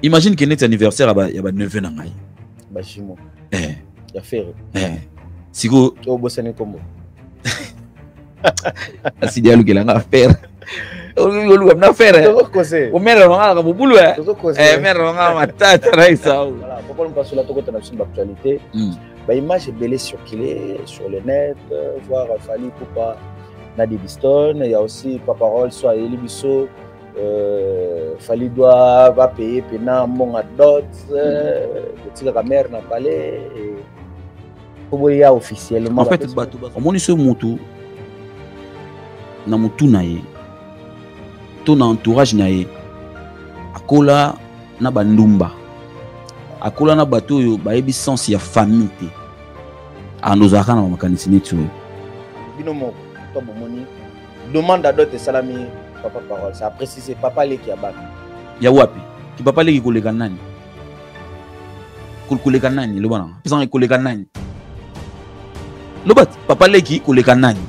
Imagine que notre anniversaire il y a 9 ans nangai. Ba jimo. Ya faire. Siko to bosane kombo. Asi dia lu kelanga faire. Lu gamna faire. O mère nga ka bubulu mère nga matata raisa. Voilà, pourquoi on passe là to kota na sur l'actualité. Ba image belé circulé sur le net, voir Fally Ipupa na Dibiston, il y a aussi Paparol soit Elibiso Fally doit va payer pena mon dot petit la mère n'a parlé pour y a officiellement en fait bato on moni ce mutu na mutu na ye ton entourage na ye akola na bandumba akola na bato yo ba yebi sens ya famille te anozaka na makanisi netu bino mo to bomoni demande à d'autres salami papa parole ça a précisé papa leki abana ya wapi ki papa leki koleka nani koleka nani lo bana pesa koleka nani lo bat papa leki koleka nani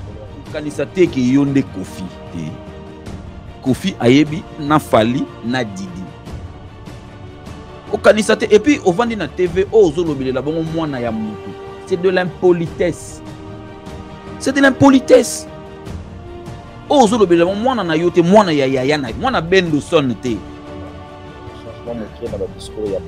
kanisa te ke yonde Kofi te Kofi ayebi na Fally na Didi o kanisa te et puis au vandi na TV ozo lobelela bongo mwana ya mutu c'est de l'impolitesse c'est de l'impolitesse ozo lobelela bongo mwana na yote mwana ya yaya na mwana bendo son te changement mokie na ba discours ya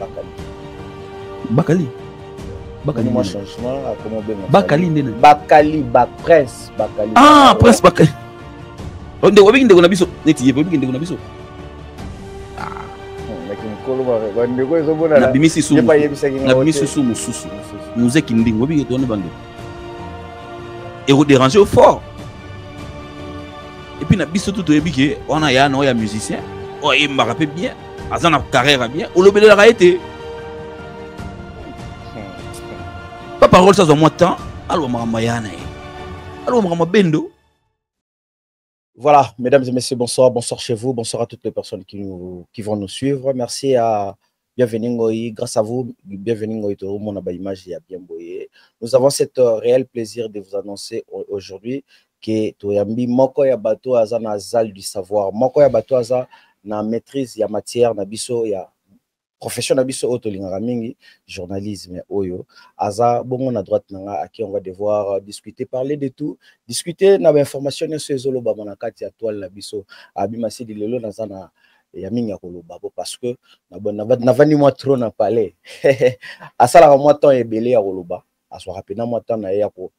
Bakali moi changement à comment bien Bakali ndena Bakali prince Bakali prince Bakali onde obi ndeko na biso neti yepe obi ndeko na biso na bimisi sumu susu nous ekinding obi ke tone bande et vous déranger au fort et puis na biso tout oyebi ke on a ya no ya musicien o yemba rapé bien azana carrière bien o lobela ka été pas parole ça zo moi temps allo mama yana allo mama bendo. Voilà, mesdames et messieurs, bonsoir, bonsoir chez vous, bonsoir à toutes les personnes qui vont nous suivre. Merci à Bienvenue Ngoï, grâce à vous, Bienvenue Ngoï, tout le monde a bien image et a bien boyé. Nous avons cet réel plaisir de vous annoncer aujourd'hui que Toyambi Moko ya bato aza na zal du savoir, Moko ya bato aza na maîtrise ya matière na biso ya profession na biso auto lingaka mingi journalisme oyo aza bongo na droite nanga à qui on va devoir discuter parler de tout discuter na information sur ezoloba na kati ya toile na biso abima sidi lelo naza na ya mingi ya koloba parce que na vandi moi trop na palais asala moi temps ebele ya koloba aswa rapidement moi temps na ya ko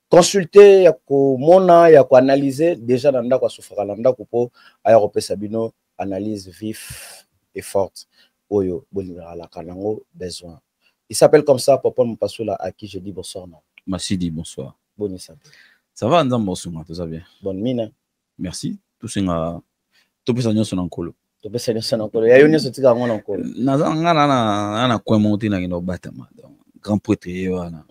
consulter ya ko mona ya ko analyser déjà na ndako asufaka na ndako po aya ko pesa bino analyse vif et forte. Oyo la kanango besoin. Il s'appelle comme ça Papa Mpasula à qui je dis bonsoir. Merci dit bonsoir. Bonne santé. Ça va ndam bonsoir tout ça bien. Bonne mine. Merci. Tout singa to pesa nyoso na nkolo. To pesa nyoso na nkolo. Ya yo nyoso tika ngona nkolo. Na kwa monti na ngino batama. Grand prêtre wana.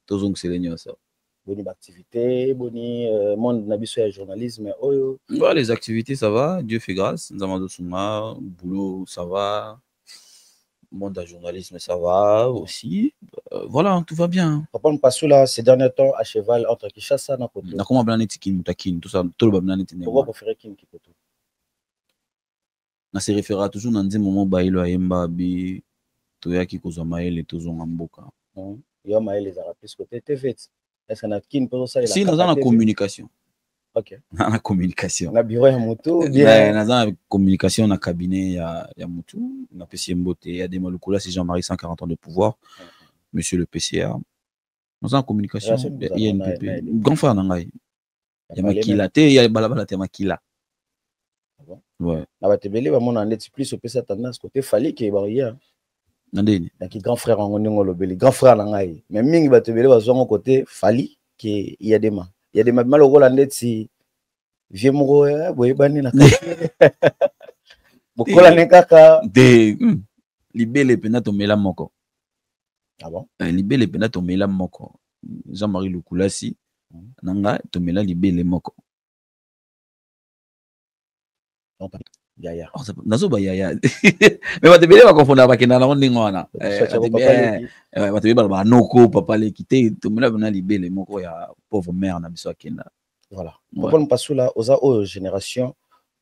To zong sele nyoso. Boni activité, boni monde na biso ya journalisme oyo. Bah, les activités ça va, Dieu fait grâce. Nzamado sunga, boulot ça va. Monde de journalisme ça va aussi. Voilà, tout va bien. Papa Mpasula ces derniers temps à cheval entre Kinshasa na Poto. Na comment blanc tikin mutakin tout ça tout le blanc tikin. Pourquoi préférer kin ki Poto? Na se référera toujours dans un moment bailo ayemba bi to yaki kozwa maele tozo ngamboka. Yo maele za plus côté TV. Est-ce qu'on a kin pour ça? Si nous avons la communication. Ok. La communication. Na bureau ya moto bien. Nous avons la communication na cabinet ya moto. Na PC Mbote ya Demalukula c'est Jean-Marie 140 ans de pouvoir. Monsieur le PCA. Nous avons la communication. Il y a INPP. Grand frère nangai. Il y a Makila te, il y a balabala te Makila. Ouais. Na batebeli ba mona ndeti plus au PC tendance côté Fally ke ba hier. Nandeni. Donc grand frère ngongo lobeli, grand frère nangai. Mais mingi batebeli ba zongo côté Fally ke il y a des mains. Il y a des malheureux là ndeti vieux moko boyebani na kaka. Bokola ne kaka de libele pena to mela moko. Ah bon? Libele pena to mela moko. Jean-Marie Lukulasi nanga to mela libele moko. Yaya. Nazo ba yaya. Mais batebele ba confondre ba kena na ndingo wana. Batebele ba noko papa le kité to mela bana libele moko ya pauvre mère na biso akenda. Voilà. Papa Mpasula oza o génération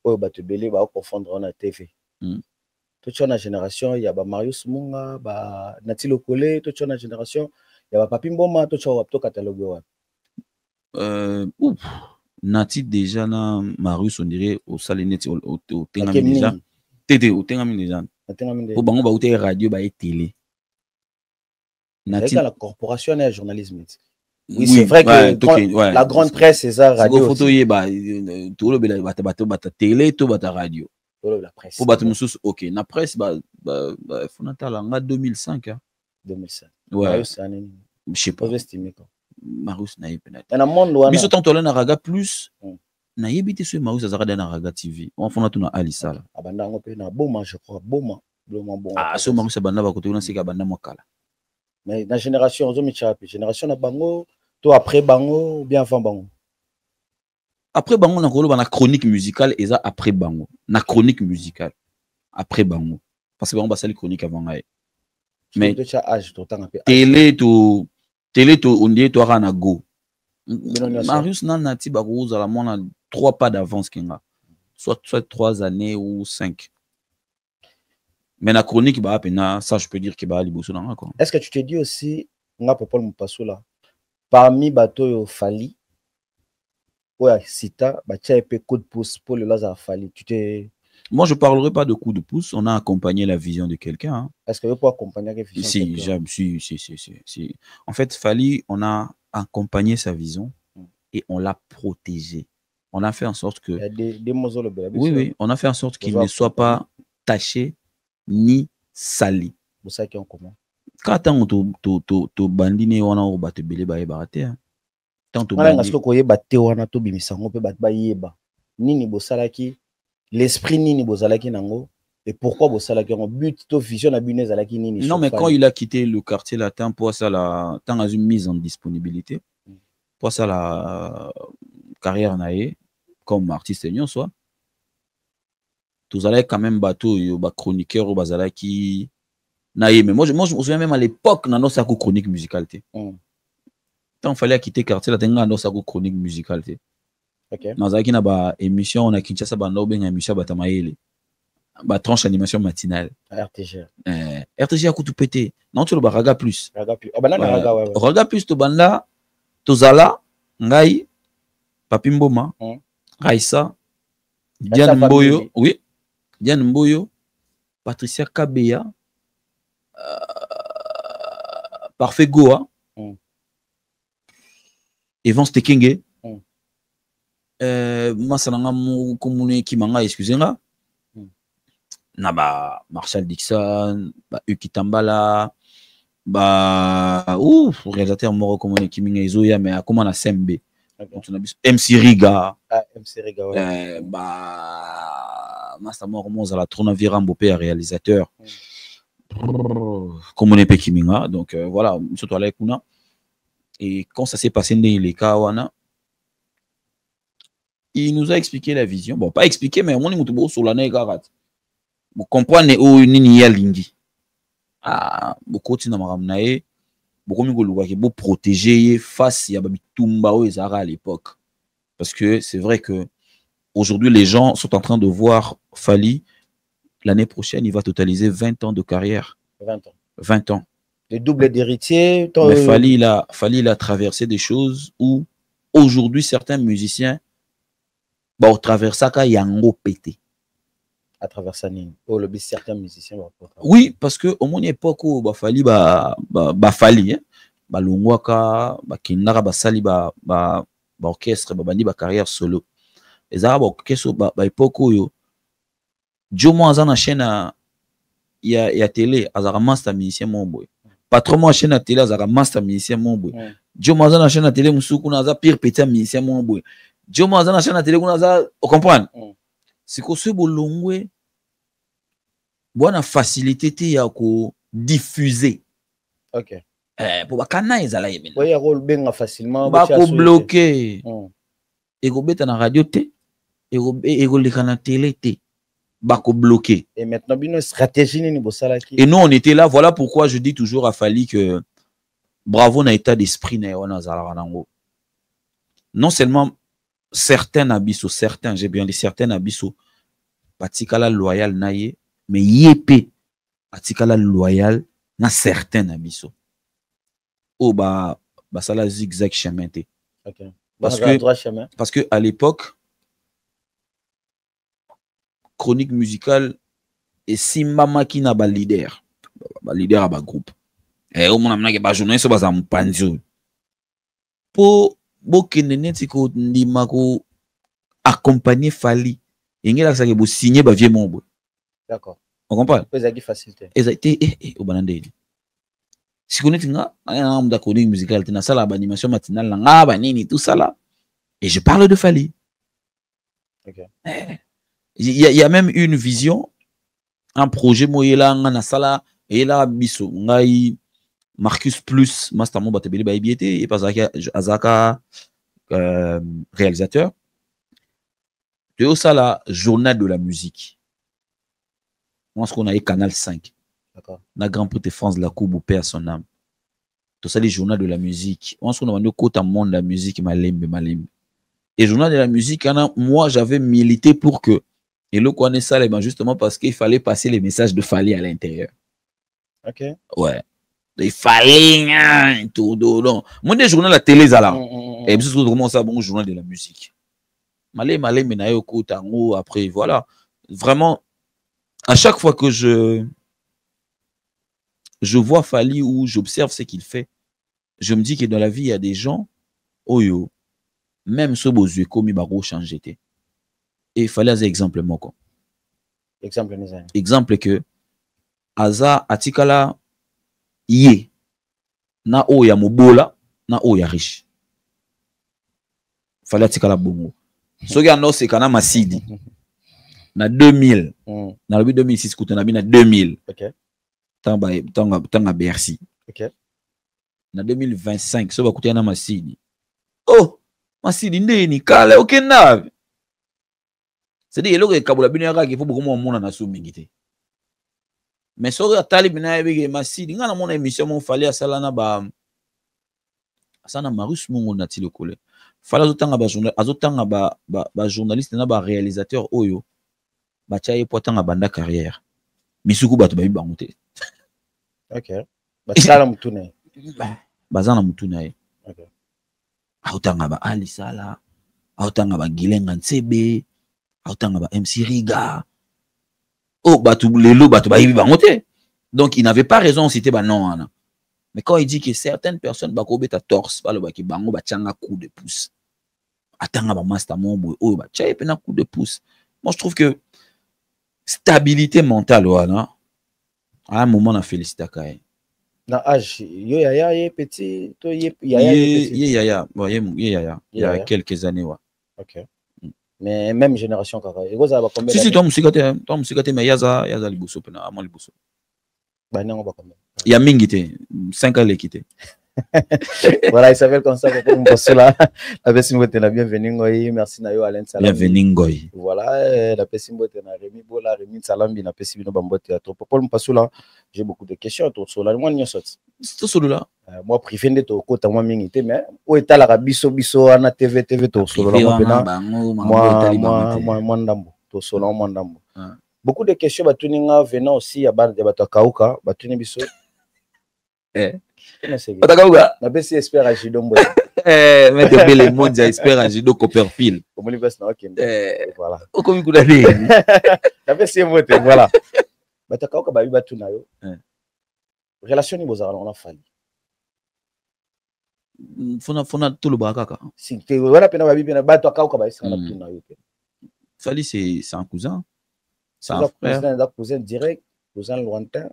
o batebele ba confondre na TV. Toi, tu as une génération, il y a Marius Munga, Nati Lokole, toi, tu as une génération, il y a Papi Mboma, toi, tu as un catalogue. Nati déjà, na Marius, on dirait, au Salineti, au Tengami déjà. Tété, au Tengami déjà. Pour bango, bah, au radio, bah, et télé. Nati. La corporation et le journalisme. Oui, c'est vrai que la grande presse, c'est ça, radio. Photo, tout le télé, tout le radio. La presse. Pour battre sous, ok. La presse, il faut en 2005. 2005. Ouais. Je sais pas. Marius na peut-être. Dans le monde, on a. Mais tant que tu as plus, na yebite sur Marius Azara na Raga TV. On fait tout na Alisala. Abanda on peut na Boma, je crois. Boma. Ah, ce Marius Abanda va côté on sait qu'Abanda Mokala. Mais la génération, on a génération na Bango, toi après Bango ou bien avant Bango. Après Bango, on a la chronique musicale et ça après Bango. La chronique musicale après Bango. Parce que Bango va salir chronique avant. Mais télé to on dit toi na go. Marius Nanati Barrouz à la mon a 3 pas d'avance kinga. Soit 3 années ou 5. Mais la chronique bah ça je peux dire que bah liboso na quoi. Est-ce que tu te dis aussi nga Popol Mupasso là parmi bateau yo Fali ouais Sita bah tu as un coup de pouce pour le Lazare Fali tu t'es. Moi, je ne parlerai pas de coup de pouce. On a accompagné la vision de quelqu'un. Hein. Est-ce que vous pouvez accompagner la vision de quelqu'un? Si. En fait, Fali, on a accompagné sa vision et on l'a protégé. On a fait en sorte que... Il y a oui, on a fait en sorte qu'il ne soit pas taché ni sali. Vous savez qui est en commun? Quand tu bandine, on a battu belé baé baraté. Tant tu bandine. Est-ce que tu battu on a tout bimisango pe bat baïeba. Nini bosalaki l'esprit nini bozalaki nango et pourquoi bosalaki en but to vision na bune zalaki nini. Non mais quand il a quitté le quartier latin pour ça la tant à une mise en disponibilité pour ça la carrière naé comme artiste union soit tous allaient quand même bateau yo ba chroniqueur ou bazalaki naé mais moi je me souviens même à l'époque dans nos chronique musicalité tant fallait quitter quartier latin dans nos chronique musicalité. Okay. Dans une émission, on a Kinshasa Banobe, une émission Batamaele, tranche animation matinale. RTG. RTG a tout pété. Non, tu le Raga plus. Raga plus, tu banda, Tozala, Ngai, Papimboma, Raissa, Diane Mboyo, oui, Diane Mboyo, Patricia Kabeya, Parfait Goa, Evans Tekenge. Masalanga mu komune ki manga excusez-moi na ba Marshall Dixon ba Ukitambala ba réalisateur moro komune ki minga ezoya mais akoma na sembe MC Riga ouais ba Master moro moza la trona virambo pe réalisateur komune pe ki minga donc voilà surtout là kuna et quand ça s'est passé dans les cas wana il nous a expliqué la vision. Bon, pas expliqué, mais on est sur l'année garat. Vous comprenez où nini ya lingi. Ah, beaucoup de naé, beaucoup mieux que protéger face à Babitumba ou Ezara à l'époque. Parce que c'est vrai que aujourd'hui les gens sont en train de voir Fali. L'année prochaine, il va totaliser 20 ans de carrière. 20 ans. 20 ans. Le double d'héritier. Mais Fali, il a traversé des choses où aujourd'hui certains musiciens au travers ça qu'il y a un gros pété à travers ça le certains musiciens oui parce que au mon époque où Fali Fali longwaka kinara basali orchestre bandi carrière solo les arabes orchestre époque où Jomo azana chaîne ya télé azara master musicien momboy patron moi chaîne à télé azara master musicien momboy Jomo azana chaîne à télé musuku na za pire petit musicien momboy Jomo azana chaîne à télé kuna za on comprend c'est que ce bolongwe bonne facilité te ya ko diffuser OK pour bakana ezala yemela oui ya rôle benga facilement ba ko bloquer et ko beta na radio te et ko leka na télé te ba ko bloquer et maintenant une stratégie ni bosalaki et nous on était là voilà pourquoi je dis toujours à Fali que bravo na état d'esprit na wana zala nango non seulement certains abisso, certains, j'ai bien dit certains abisso, patikala loyal naye, mais yépé atikala loyal na certain abisso oh bah ça la zigzag chemin té Okay. parce que à l'époque chronique musicale et simbama qui n'a pas leader à ba groupe et au moins que ba journaliste ba za mpanzo po bokende neti ko ndima ko accompagner Fali ingela ça que bo signer ba vieux membre. D'accord. On comprend? Ezaki facilité. Ezaki au banande. Si vous connaissez un homme d'accordion musical, tu as ça la animation matinale, là, banini, tout ça là. Et je parle de Fali. Okay. Il y a même une vision, un projet moyela ngana sala et là biso ngai Marcus plus master mo batebeli ba ibiete et pas azaka réalisateur. De ça la journal de la musique. Moi ce qu'on a eu Canal 5. D'accord. La Grand Prix de France, la Coupe au Père son âme. Tout ça, les journaux de la musique. On se demande côté monde de la musique, malembe. Et journal de la musique, moi, j'avais milité pour que, et le connaît ça, justement parce qu'il fallait passer les messages de Fali à l'intérieur. Ok. Ouais. Il fallait, tout, non. Moi, des journaux de la télé, ça là. Et puis, c'est comment ça, bon, journal de la musique. Malembe, après, voilà. Vraiment, à chaque fois que je vois Fali ou j'observe ce qu'il fait, je me dis que dans la vie, il y a des gens, oyo, même ce beau yeux comme il va changer. Et il fallait un exemple, moi. Exemple que, Aza, Atikala, Ye, na oya mobola, na oya riche. Fallait Atikala bongo. Ce qui a c'est kana Masidi, na 2000, na le 2006, quand on a mis na 2000. Ok. Tanga Bercy. Ok. Na 2025, ça va coûter na Masidi. Oh, Masidi ndeni kala ok na. C'est-à-dire que kabula binaka qui faut beaucoup moins na soumingité. Mais so atali bina yebege Masidi ngana mona émission mon fallait asala na ba asana Marus Mungu na tilo kole. Fallait azotanga ba journal azotanga ba journaliste na ba réalisateur oyo ba chaye potanga banda carrière. Misuku bato ba bangote. Ok. Basala mutune. Bazana mutune. Ok. Autanga ba Ali Sala, autanga ba Gilenga Ntsebe, autanga ba MC Riga. Oh, batu lelo batu ba yibi bangote. Donc il n'avait pas raison citer ba non. Mais quand il dit que certaines personnes ba ko beta torse, ba lo ba ki bango ba tchanga coup de pouce. Atanga ba master mombo, oh ba tchaye pena coup de pouce. Moi je trouve que stabilité mentale wana à un moment on a félicité Kaye. Na âge, yo yaya petit, to yaya yaya, bon yaya, il y a quelques années ouais. OK. Mais même génération kaka. Et goza ba combien? Si toi musikate mais yaza liboso pena amon liboso. Ba nango ba combien? Il y a mingité, 5 ans l'équité. Voilà, il s'appelle comme ça pour me passer là. La Pessimbote na bienvenue ngoyi, merci na yo Alain Salambi. Bienvenue ngoyi. Voilà, la Pessimbote na Rémi Bola, Rémi Salambi na Pessimbote bambote à trop. Paul Mpassou là, j'ai beaucoup de questions autour de là. Moi n'y saute. C'est solo là. Moi privé de to kota moi mingité mais o etala ka biso na TV to solo là moi ndambo to solo moi ndambo. Beaucoup de questions batuninga venant aussi à bato kauka, batuni biso. Otakauga na besi espère à Jidombo. Mettre belle monde espère à Jido Copperfield. Comme l'université na okende. Voilà. Okomi kudade. Na besi mote voilà. Bato kauka ba batuna yo. Relation ni bozara on a fallu. Fona tout le baka. Si te wana pena ba bibina bato kauka ba isana batuna yo. Fali c'est un cousin. C'est un frère, cousin direct, cousin lointain.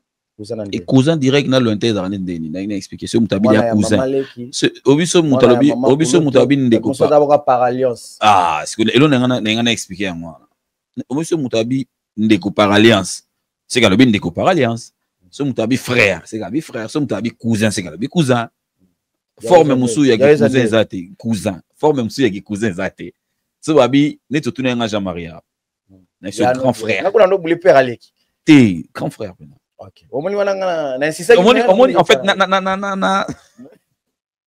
Et cousin direct na lointain za ndeni na ina expliquer ce mutabi ya cousin ce obiso mutabi ndeko par alliance c'est que elo na expliquer ya moi obiso mutabi ndeko par alliance c'est que lobi ndeko par alliance ce mutabi frère c'est que frère ce mutabi cousin c'est que cousin forme musu ya cousin zate cousin forme musu ya cousin zate ce babi ne totuna nga Jean Maria na ce grand frère na kuna no bouler père Aleki te grand frère. OK. En fait,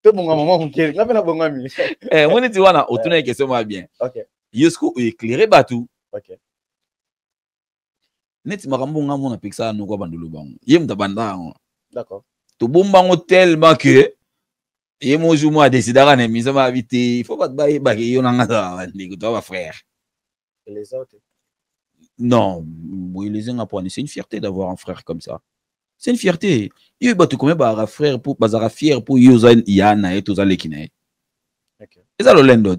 tout mon maman on kiri. Na pena bongami. On dit wana otuna question ma bien. OK. Yesco éclairé batou. OK. Net makambo nga mona peksa no kwa bandulu bango. Yem ta banda. D'accord. To bombango tellement que et mon jour moi décidé à ne mise ma habiter, il faut pas te bailler bailler yo nanga ta ndiko toi frère. Et les autres? Non, oui les uns apprendre, c'est une fierté d'avoir un frère comme ça. C'est une fierté. Yo ba tu comme ba frère pour bazara fier pour yo za yana et tous les kine. OK. Et ça le lendo.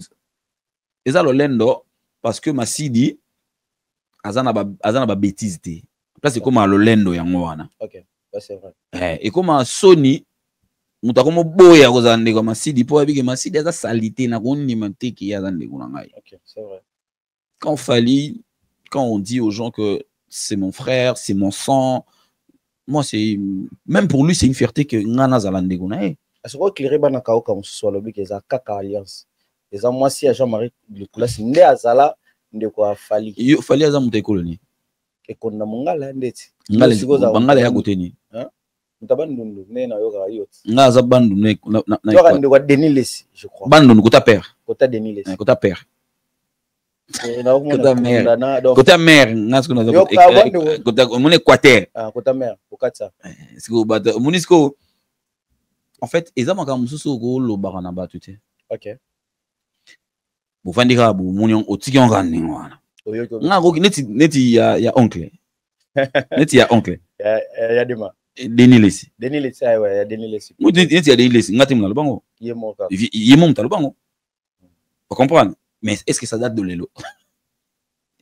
Et ça le lendo parce que Masidi azana ba bêtise té. Là c'est comme le lendo yango wana. OK. Ouais, c'est vrai. Et comme Sony mutakomo boya kozande kwa Masidi po abike Masidi aza salité na konima te ki azande kuna ngai. OK, c'est vrai. Quand on dit aux gens que c'est mon frère, c'est mon sang, moi c'est même pour lui c'est une fierté que ngana zalande kuna. Est-ce que éclairer bana kao comme soit le but eza kaka alliance. Eza moi si Jean-Marie Lukulas nde azala nde ko afali. Yo fali aza mutai koloni. E konna mungala ndeti. Ngala ya koteni. Hein? Mutabandundu ne na yoka yot. Nga za bandu ne na. Yoka nde kwa Denis Lessi, je crois. Bandu kota père. Kota Denis Lessi. Kota père. Kota mère. Kota mère, nga ce qu'on a kota mon Équateur. Ah, kota mère, okatsa. C'est que bata munisco en fait ezama ka mususu ko lo barana batute. OK. Bo fandika bo munion otiki on rani wana. Nga ko neti ya oncle. Neti ya oncle. Ya dema. Denis Lessi. Denis Lessi ouais, ya Denis Lessi. Mu neti ya Denis Lessi ngati mna lobango. Yemo mta lobango. Vous comprenez? Mais est-ce que ça date de l'élo?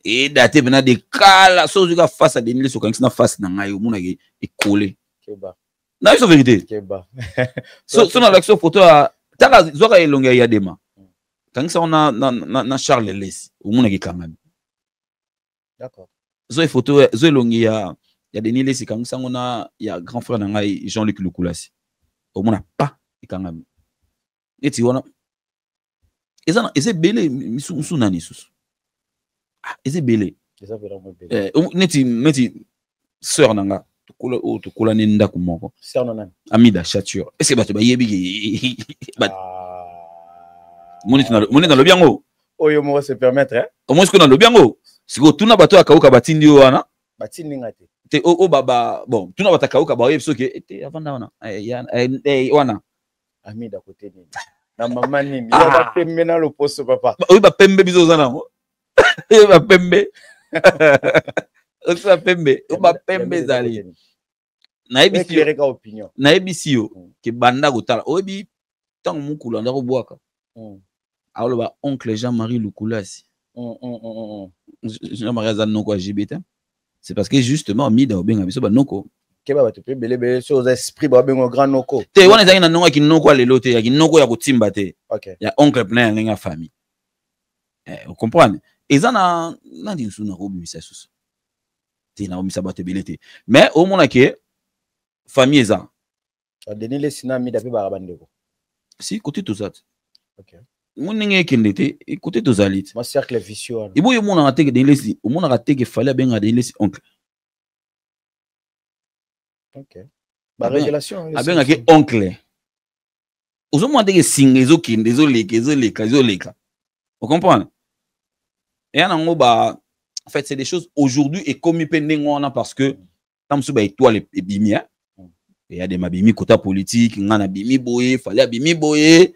Et daté venant de kala so juka face à Denis Lessi quand na face na ngai muna ke collé. Keba. Na c'est vérité. Keba. So na l'action photo a taka zoka elonga ya dema. Quand ça on a na Charles Lessi muna ke quand même. D'accord. Zo photo zo elonga ya Denis Lessi quand ça on a ya grand frère na ngai Jean-Luc Lukulas. Au muna pas quand même. Et tu vois eze belé misu nani susu. Ah, eze belé. Eza vraiment belé. Neti sœur nanga to kola nenda kumoko. Sœur nana. Amida Chature. Est-ce que bato ba yebi moni na lobiango. Oyo mo se permettre hein. Au moins ce que na lobiango. Siko tuna bato akauka batindi wana. Batindi ngate. Te o baba bon, tuna batakauka ba yebi soke ete avanda wana. Wana. Amida côté ni. Na mama nini ya ba pembe na loposo papa. Oui ba pembe bizo zana mo. Ba pembe. Ba pembe. Ba pembe zali. Na ebisi opinion. Na ebisi yo ke banda kotala. Obi tant mukulu ndako bwaka. Alors ba oncle Jean-Marie Lukulas. Jean-Marie Azanoko à JBT. C'est parce que justement Mida obenga biso ba noko. Keba bato pe belé sur esprit ba bengo grand noko. Te wana ezali na nongo ki noko a lelo te ya ki noko ya kotimba te. OK. Ya oncle plein linga famille. Vous comprenez? Eza na dinsu na robimisa susu. Te na robimisa bato belé te. Mais au mona ke famille eza. Denis Lessi na Mida pe ba bandeko. Si côté tout ça. OK. Mon ninge kende te côté tout ça lit. Moi cercle vicieux. Ibo yo mona ateke Denis Lessi, o mona ateke fallait benga Denis Lessi oncle. OK. Ba révélation. Abenga ke oncle. Ozo mo ateke singa ezo kende ezo leka. Vous comprenez? Et en fait c'est des choses aujourd'hui et comme il pendengona parce que tam su ba étoile et bimi hein. Il y a des mabimi quota politique, ngana bimi boye, fallait bimi boye.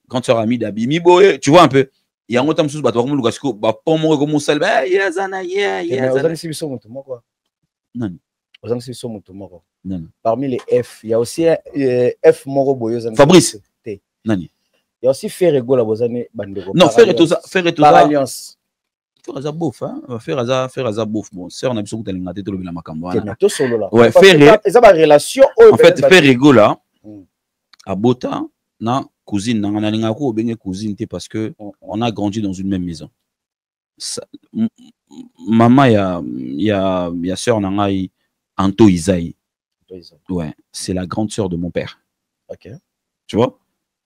Quand tu as mis d'abimi boye, tu vois un peu. Il y a un autre chose, bah, toi, comme le gasco, bah, pas moi, comme on s'est dit, yazana, yazana. Vous allez suivre son moto, moi, quoi. Non. Vous allez suivre son moto, moi, quoi. Non. Parmi les F, il y a aussi F Moro Boyo. Fabrice. Non. Il y a aussi Ferrego, la Bozane, Bandego. Non, faire tout ça. Par alliance. Faire ça bouf, hein. Faire ça bouf. Bon, c'est on a besoin de t'aligner tout le la macamba. Tout solo là. Ouais, faire. Ça va relation. En fait, Ferrego là, à Bota, na cousine, na ninga ko benga cousine te parce que on a grandi dans une même maison. Maman ya sœur nangai Anto Isaï. Ouais, c'est la grande sœur de mon père. OK. Tu vois?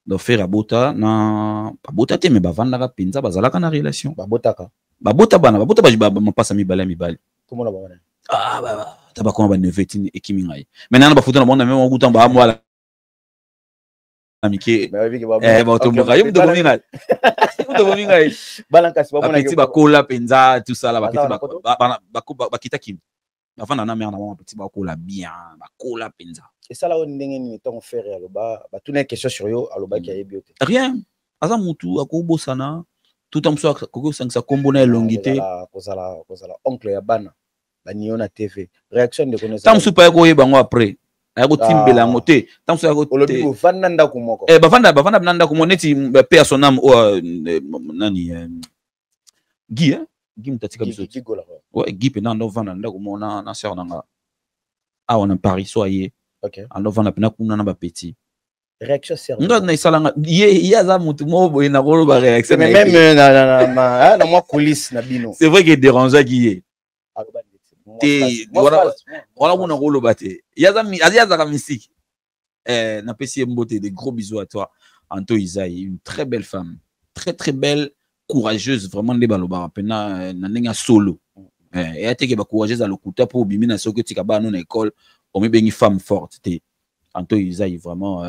Donc faire abota na abota te me bavanda penza bazalaka na relation. Babotaka. Babota ba ma passa mi bala mi bali. Comment la bana? Ah ba taba ko ba nevetine ekimingai. Maintenant ba futa na bona même nguta ba moi amike ba to mboka yum to bominga balankasi ba mona ki ba kola penza tout ça là ba kita kim Avant na mère na mama petit ba kola bien, ba kola penza. Et ça là on ndenge ni temps faire aloba, ba tuna question sur yo aloba ki ayebi yote. Rien. Aza mutu akobo sana. Tout en soit koko sangsa kombo na elongité. Kozala oncle ya bana. Ba niyo na TV. Réaction de connaissance. Tam soupa ko yeba ngo après. Ayako timbela ngo te. Tam so ayako olobi ko fanda ndako moko. Bafanda nanda ko moneti pe sonam o nani Guy hein. Guy mutatika biso. Ouais, Guy pe nanda vanda ndako mona na sœur nanga. Ah on en Paris soyez. OK. Ando vanda pe na kuna na ba petit. Réaction sérieux. Nga na isalanga ya za mutu mo boye na rolo ba réaction. Même na moi coulisse na bino. C'est vrai qu'il dérangeait Guy. Voilà mon rôle batté. Yaza musique. Na pesi mbote, des gros bisous à toi. Anto Isaïe, une très belle femme, très belle, courageuse, vraiment des baloba pena na nenga solo. Et elle était courageuse à l'okuta pour bimi na soko tika ba non école, on me bengi femme forte té. Anto Isaïe vraiment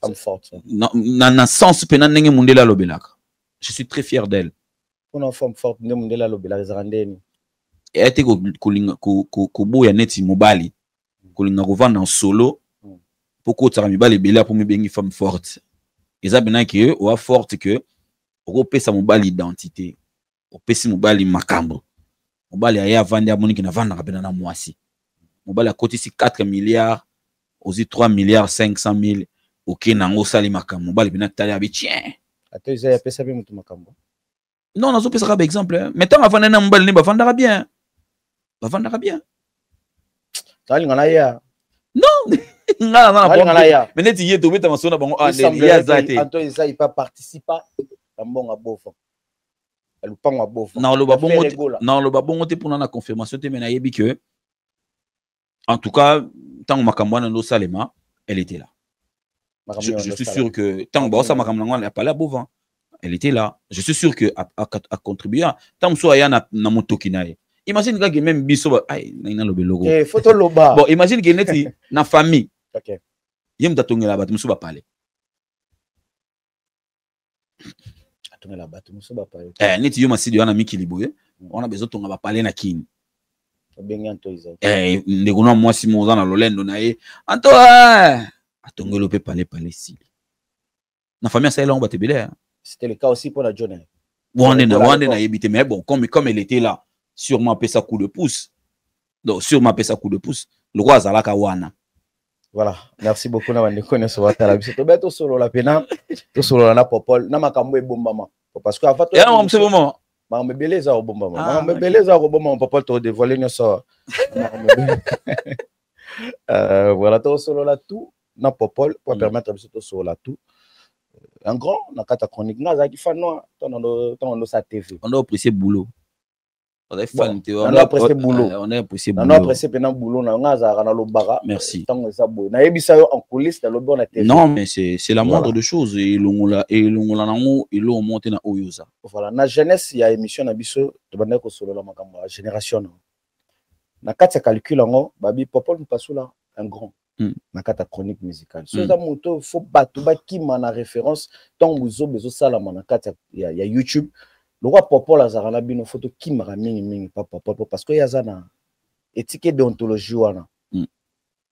femme forte. Na sens pena nenga mundela lobelaka. Je suis très fier d'elle. Pour une femme forte, nenga mundela lobelaka zarandeni. Et était ko boya neti mobali kolinga kovanda en solo pour ko tsara mibali bela pour me bengi femme forte eza bena ke o forte que o pesa mobali identité o pesi mobali makambo mobali aya vandi amoni ki na vanda kapena na mwasi mobali akotisi 4 milliards ozi 3 milliards 500 000 OK nango sali makambo mobali bena tali abi tien ato isa ya pesa be mutu makambo non nazo pesa ka exemple mais tant avant na mobali ne ba vandaka bien. Bavandaka bien. Tali ngana ya. Non. Mais net yé to beta masona bango ya zate. Anto isa il pas participa tambonga bofa. Alupanga bofa. Non le babongo te pour na confirmation te mena yebi que en tout cas tant makambwana no salema elle était là. Je suis sûr que tant ba sa makamwana elle a pas là bovan. Elle était là. Je suis sûr que a contribué tant so ya na motoki nae. Imagine que même biso ay na lobe logo. Photo loba. Bon, imagine que neti na famille. OK. Yem tatongela batu muso ba parler. Atongela batu muso ba parler. Neti yo masidi wana mikili boye. On a besoin tonga ba parler na kini. Bengi anto iza. Ndeko na mwasi moza na lolendo na ye. Anto atongelo pe parler si. Na famille ça là on ba tebele. C'était le cas aussi pour la John. Wande na yebite mais bon comme elle était là. Sûrement pesa coup de pouce. Donc sûrement pesa coup de pouce. Le roi Zalaka wana. Voilà, merci beaucoup na bande connaisse watala biso to beto solo la pena to solo na popol na makambo e bombama parce que avant to ya mo msebomo ma mbeleza o bombama ma mbeleza o bombama popol to dévoiler ne so voilà to solo la tout na popol pour permettre biso to solo la tout un grand na kata chronique na za ki fano ton sa TV on doit apprécier boulot. On a apprécié boulot. On a apprécié boulot. On a apprécié pendant boulot. On a merci. En coulisses, on a TV. Non, mais c'est la moindre de choses. Et l'on monte na oyosa. Voilà. Na jeunesse, il y a émission na biso de bande ko solo la makambo génération. Na kata calcul ngo, babi popol mpasula un grand. Na kata chronique musicale. So za moto faut batu ba ki mana référence tant buzo bezo sala na kata ya YouTube. Le roi Popol a zarana bino photo qui m'a mingi pas Popol parce que yazana étiquette déontologie wana.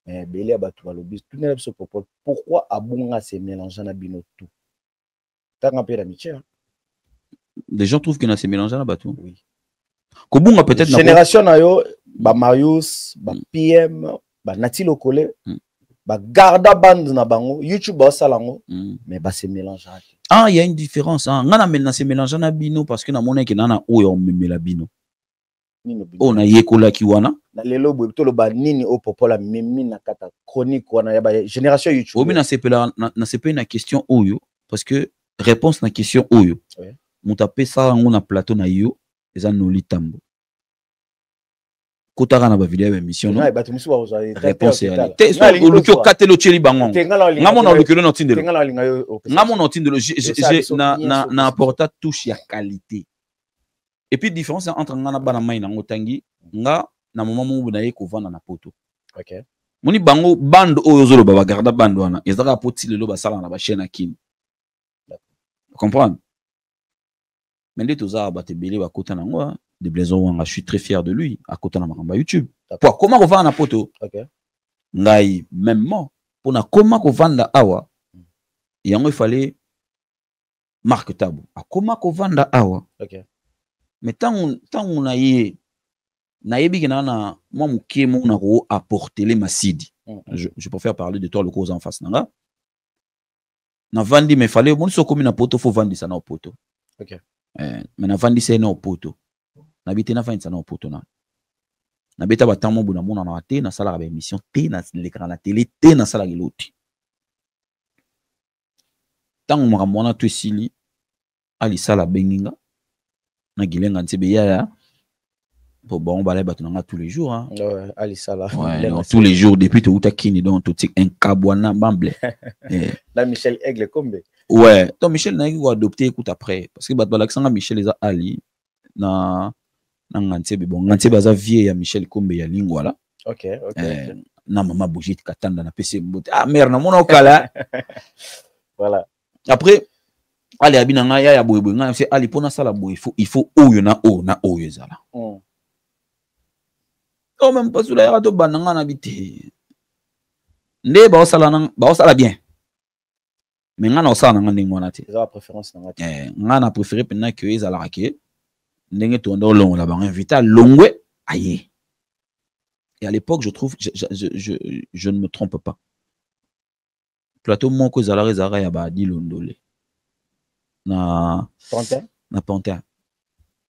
Mais belé abatu balobi tout n'est pas Popol. Pourquoi abunga se mélanger na bino tout? T'as un peu d'amitié. Les gens trouvent que c'est mélangé na batu. Oui. Kobunga peut-être génération na yo ba Marius, ba PM, ba Nati Lokole, ba garda band na bango, YouTube ba salango, mais ba se mélange. Ah, il y a une différence. Ngana maintenant se mélange na bino parce que na mona ke nana oyo memela bino. On a yekola ki wana. Na lelo bo to lo ba nini o popola memi na kata chronique wana ya ba génération YouTube. Obi na sepela na sepela na question oyo parce que réponse na question oyo. Muta pesa ngo na plateau na yo eza noli tambo. Kotaka na ba vidéo émission non. Réponse ya. Te lukio katelo cheli bango. Ngamo na lukio na tindelo. Ngamo na tindelo na apporta touche ya qualité. Et puis différence entre ngana bana mai na ngotangi nga na moment mo na ye ko vanda na poto. OK. Moni bango band oyo zolo ba garda band wana ezaka poti lelo ba sala na ba chaîne akini. Comprendre? Mende toza ba tebele ba kota na ngo de Blaise Wanga, je suis très fier de lui à côté de ma YouTube. Pour comment on vend na poto? Ngai même moi pour na comment on vend awa. Et il fallait Marc Tabou. À comment on vend awa? Mais tant on a eu nayebi na moi mukie mon na ro apporter les masidi. Je préfère parler de toi le cause en face nanga. Na vandi mais fallait mon so comme na poto faut vendre ça na poto. Mais na vandi c'est na poto. Na bité na vandi ça na poto na. Na beta batamo buna mona na té na sala ba émission té na l'écran la télé té na sala l'autre. Tant on mona to sili ali sala benginga na gilenga ntebe ya bon balai batunanga tous les jours hein. Ouais, ali sala. Ouais, non, tous les jours depuis tout ta kini donc tout un kabwana bamble. La Michel Aigle Kombe. Ouais, donc Michel n'a eu adopté écoute après parce que Alexandre Michel les a ali na ngantebe bon ngantebe za vie ya Michel Kombe ya lingwala. OK. Na mama Bougit katanda na PC mbote. Ah merde na mona okala. Voilà. Après ali abina nga ya boyeboy nga c'est ali pona sala boy il faut oyo na oyo ezala. Oh même pas sula ya to bananga na bité. Nde ba osala bien. Mais nga na osala nga ndingo na te. C'est la préférence na ngati. Nga na préféré pendant que ezala rake. Ndenge to ndo longo la ba invité à longwe aye. Et à l'époque je trouve je ne me trompe pas. Plateau moko ezala rezara ya ba di londole. Na Pantin.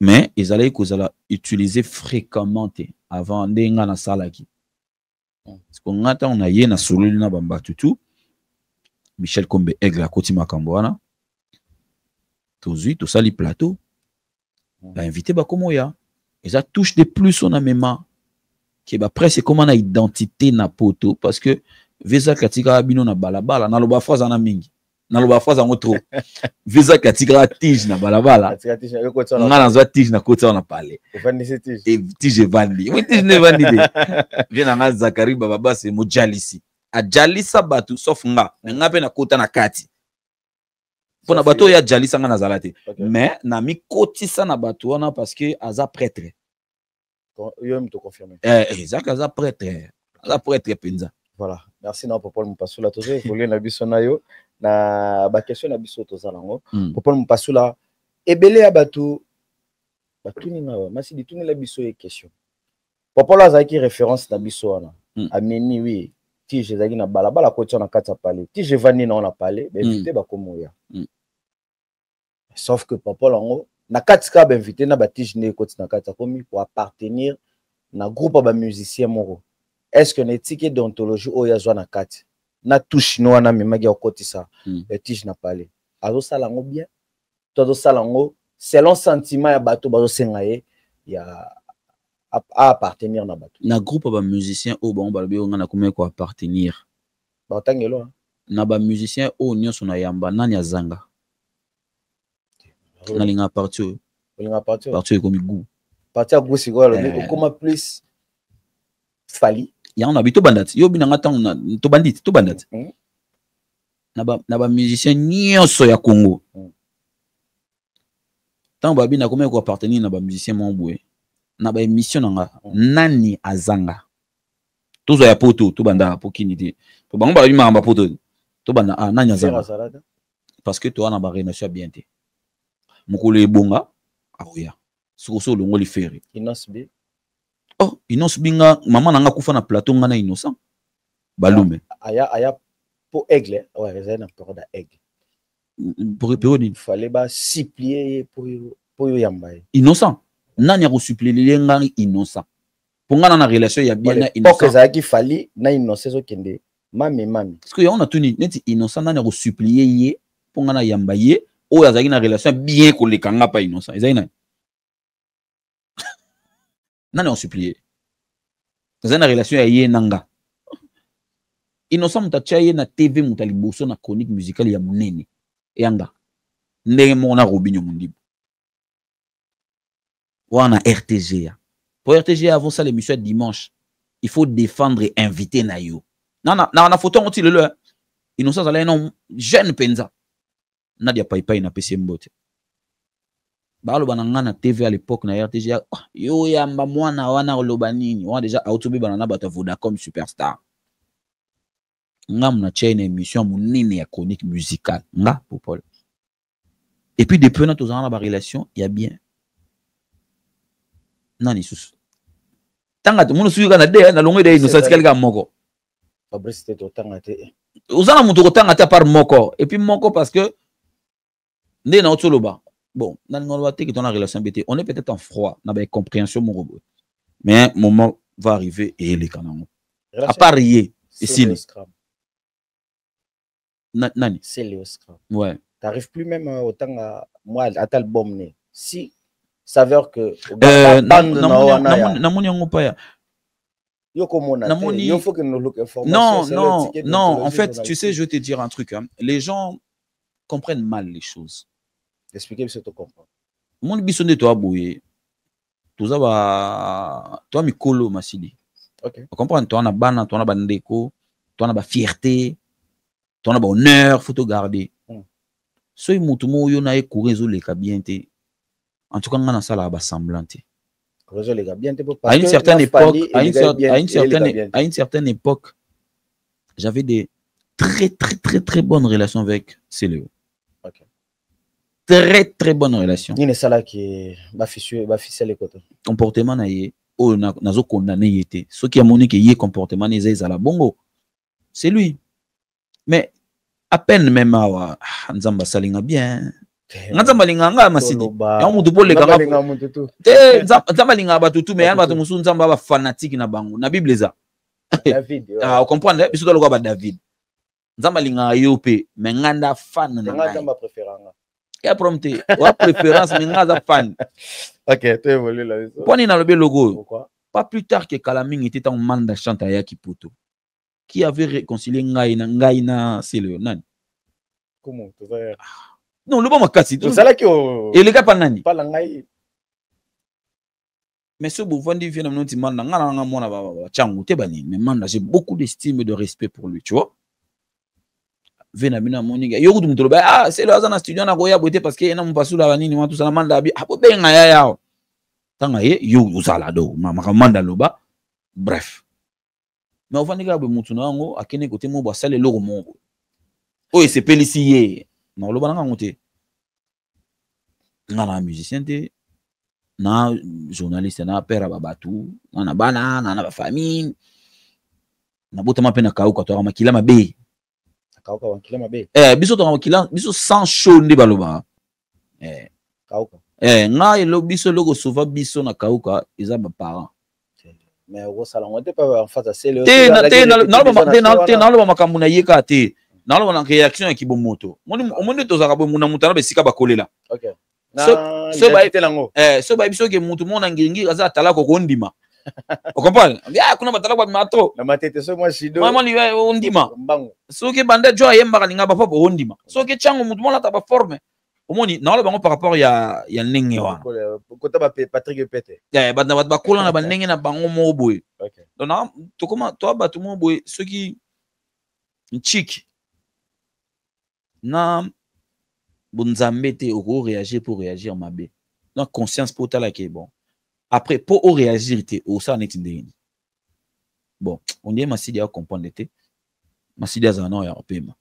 Mais ils allaient utiliser fréquemment avant d'enga na salaki. Parce qu'on a on a yé na soluli na bamba tutu. Michel Kombe Aigle à Koti Makambouana. Tout ça les plateaux. Bah invité ba comment ya. Et ça touche de plus on a même qui ba presque comment na identité na poto parce que visa katika bino na balabala na loba phrase na mingi. Na loba phrase en trop visa katika tige na balabala ngana zo tige na kota on a parlé et tige vandi oui tige ne vandi vient na Zakari baba c'est mo jalisi a jalisa batu sauf nga pe na kota na kati pona bato ya jalisa nga na zalate mais na mi kotisa na batu wana parce que aza prêtre yo me te confirmer Zaka aza prêtre penza. Voilà, merci na Popol Mpasula tozo évoluer na biso na yo na ba question na biso toza nango Popol Mpasula ebele ya batu batuni na masi dituni la biso e question Popol azaki référence na biso wana ameni oui tige ezaki na balabala koti na kati ya palais tige vandi na on parler ba invité ba komoya sauf que Popol ngo na kati ka ba invité na ba tige ne koti na kati komi pour appartenir na groupe ba musicien moko. Est-ce que l'éthique d'ontologie ou yazwa na kati na touche no wana memagi okotisa tige na parler azo salango bien todo salango selon sentiment ya bato bazo sengaye ya à appartenir na bato na groupe ba musicien o ba balobi nga na komé ko appartenir ba tangelo na ba musicien o nyonso na yamba nani azanga na linga partir comme goût partir goût sigolo mais comment plus fali ya on habite bandati yo binanga tanga to bandit na ba musicien nyonso ya Congo tant ba bina komé ko appartenir na ba musicien mamboué na ba émission nga nani azanga tozo ya poto to banda pokini te to bango ba bima ba poto to banda nani azanga parce que toi na ba relation bien te mukolo ebonga aoya soko longo li fere inosbi oh innocent binga maman nanga kufa na plateau ngana innocent balume aya pour aigle ouais réserve na période aigle pour période il fallait ba supplier pour yambaye innocent nani a supplier lenga innocent pour ngana na relation ya bien na innocent pour que ça qui fallait na innocent so kende mami parce que ya on a tuni neti innocent nani a supplier ye pour ngana yambaye o ya zaki na relation bien ko le kanga pa innocent ezai nani on supplié dans une relation ya ye nanga innocent mutacha ye na TV mutaliboso na chronique musicale ya munene yanga ndenge mona Robinho Mundibu wana RTG ya pour RTG avant ça l'émission dimanche il faut défendre et inviter na yo na photo on ti le innocent ala non jeune penza Nadia Paipai na PC mbote balo bananga na TV à l'époque na RTG yo yamba mwana wana oloba nini wana déjà autobi banana bato Vodacom Superstar ngam na chaîne émission monene ya chronique musicale nga Popol et puis depuis na tozana ba relation il y a bien nani susu tanga to muno suka na de na longo de no satikali ka moko Fabrice te tanga te uzana mutu kotanga ta par moko et puis moko parce que ndé na otoloba bon nan ngolo te ki ton relation BT on est peut-être en froid na ba compréhension mon robot mais moment va arriver et les kanango à part rier ici nani c'est le scram ouais t'arrives plus même autant à moi à tel album né si saveur que namoni yango pa ya il faut que nous look non en fait tu sais je vais te dire un truc hein. Les gens comprennent mal les choses expliquer ce que tu comprends mon biso de toi boye tout ça va toi mikolo masidi OK tu comprends toi na bana toi na bandeko toi na ba fierté toi na ba honneur faut te garder so mutu mo yo na ekourir zo leka bien te en tout cas ngana sala ba semblant te à une certaine époque à une certaine époque j'avais des très bonnes relations avec Céléo. OK très bonnes relations ni ça là qui ba ficelle les côtés comportement na ye o nazo condamné yete ce qui a moni que yé comportement na za la bongo c'est lui mais à peine même awa nzamba salinga bien nzamba linga masidi ya mutu pole kanga te nzamba linga batutu mais ya batu musu nzamba ba fanatique na bango na bible za David ah comprendre biso to ba David nzamba linga yo pe mais nganda fan na nzamba préféranga ya prompté wa préférence mais ngaza fan OK tu évolues là poni na lobe logo pourquoi pas plus tard que Kalaming était en mandat chanta ya Kipoto qui avait réconcilié ngai na Céléo nani comment tu vas non le bon makasi tout ça là qui et les gars pas nani pas la ngai mais ce bouffon dit vient non timanda ngana nga mona ba changu te bani mais manda j'ai beaucoup d'estime et de respect pour lui tu vois vena bina moninga yo kudu mutolo ba c'est le azana studio na goya boté parce que ena mpasula banini watu sana manda abi apo benga ya yao tanga ye yo uzala do mama manda loba bref mais au fandi ka be mutu na ngo akene côté mo ba sale logo mongo o c'est pelisier non loba nga ngote ngana musicien te na journaliste na père babatu na bana na ba famille na botama pe na kauka to makila mabe kauka wakila mabe biso to makila biso sans show ndi baloba kauka nga elo biso logo souvent biso na kauka ils ba parents mais au salon on était pas en face à Céléo te na lo makambu na yeka te na lo na réaction ya kibomoto monde to zaka bo muna mutana be sika bakolela OK so ba biso ke mutu mona ngiringi aza tala ko ndima o comprendre ya kuna batala kwa mato na matete so moi shido moi li ndima so ke bande jo yemba kalinga ba papa ndima so ke chango mutu mona ta ba forme omoni na lo bango par rapport ya ndenge wana kota ba Patrick Pete ya ba kola na ba ndenge na bango mo boy OK donc to comment toi ba tout mo boy ceux qui chic na bonzambe te oko réagir pour réagir mabe donc conscience pour tala qui est bon après pour réagir te au ça net ndeni bon on dit masidi a comprendre te masidi a zana ya opema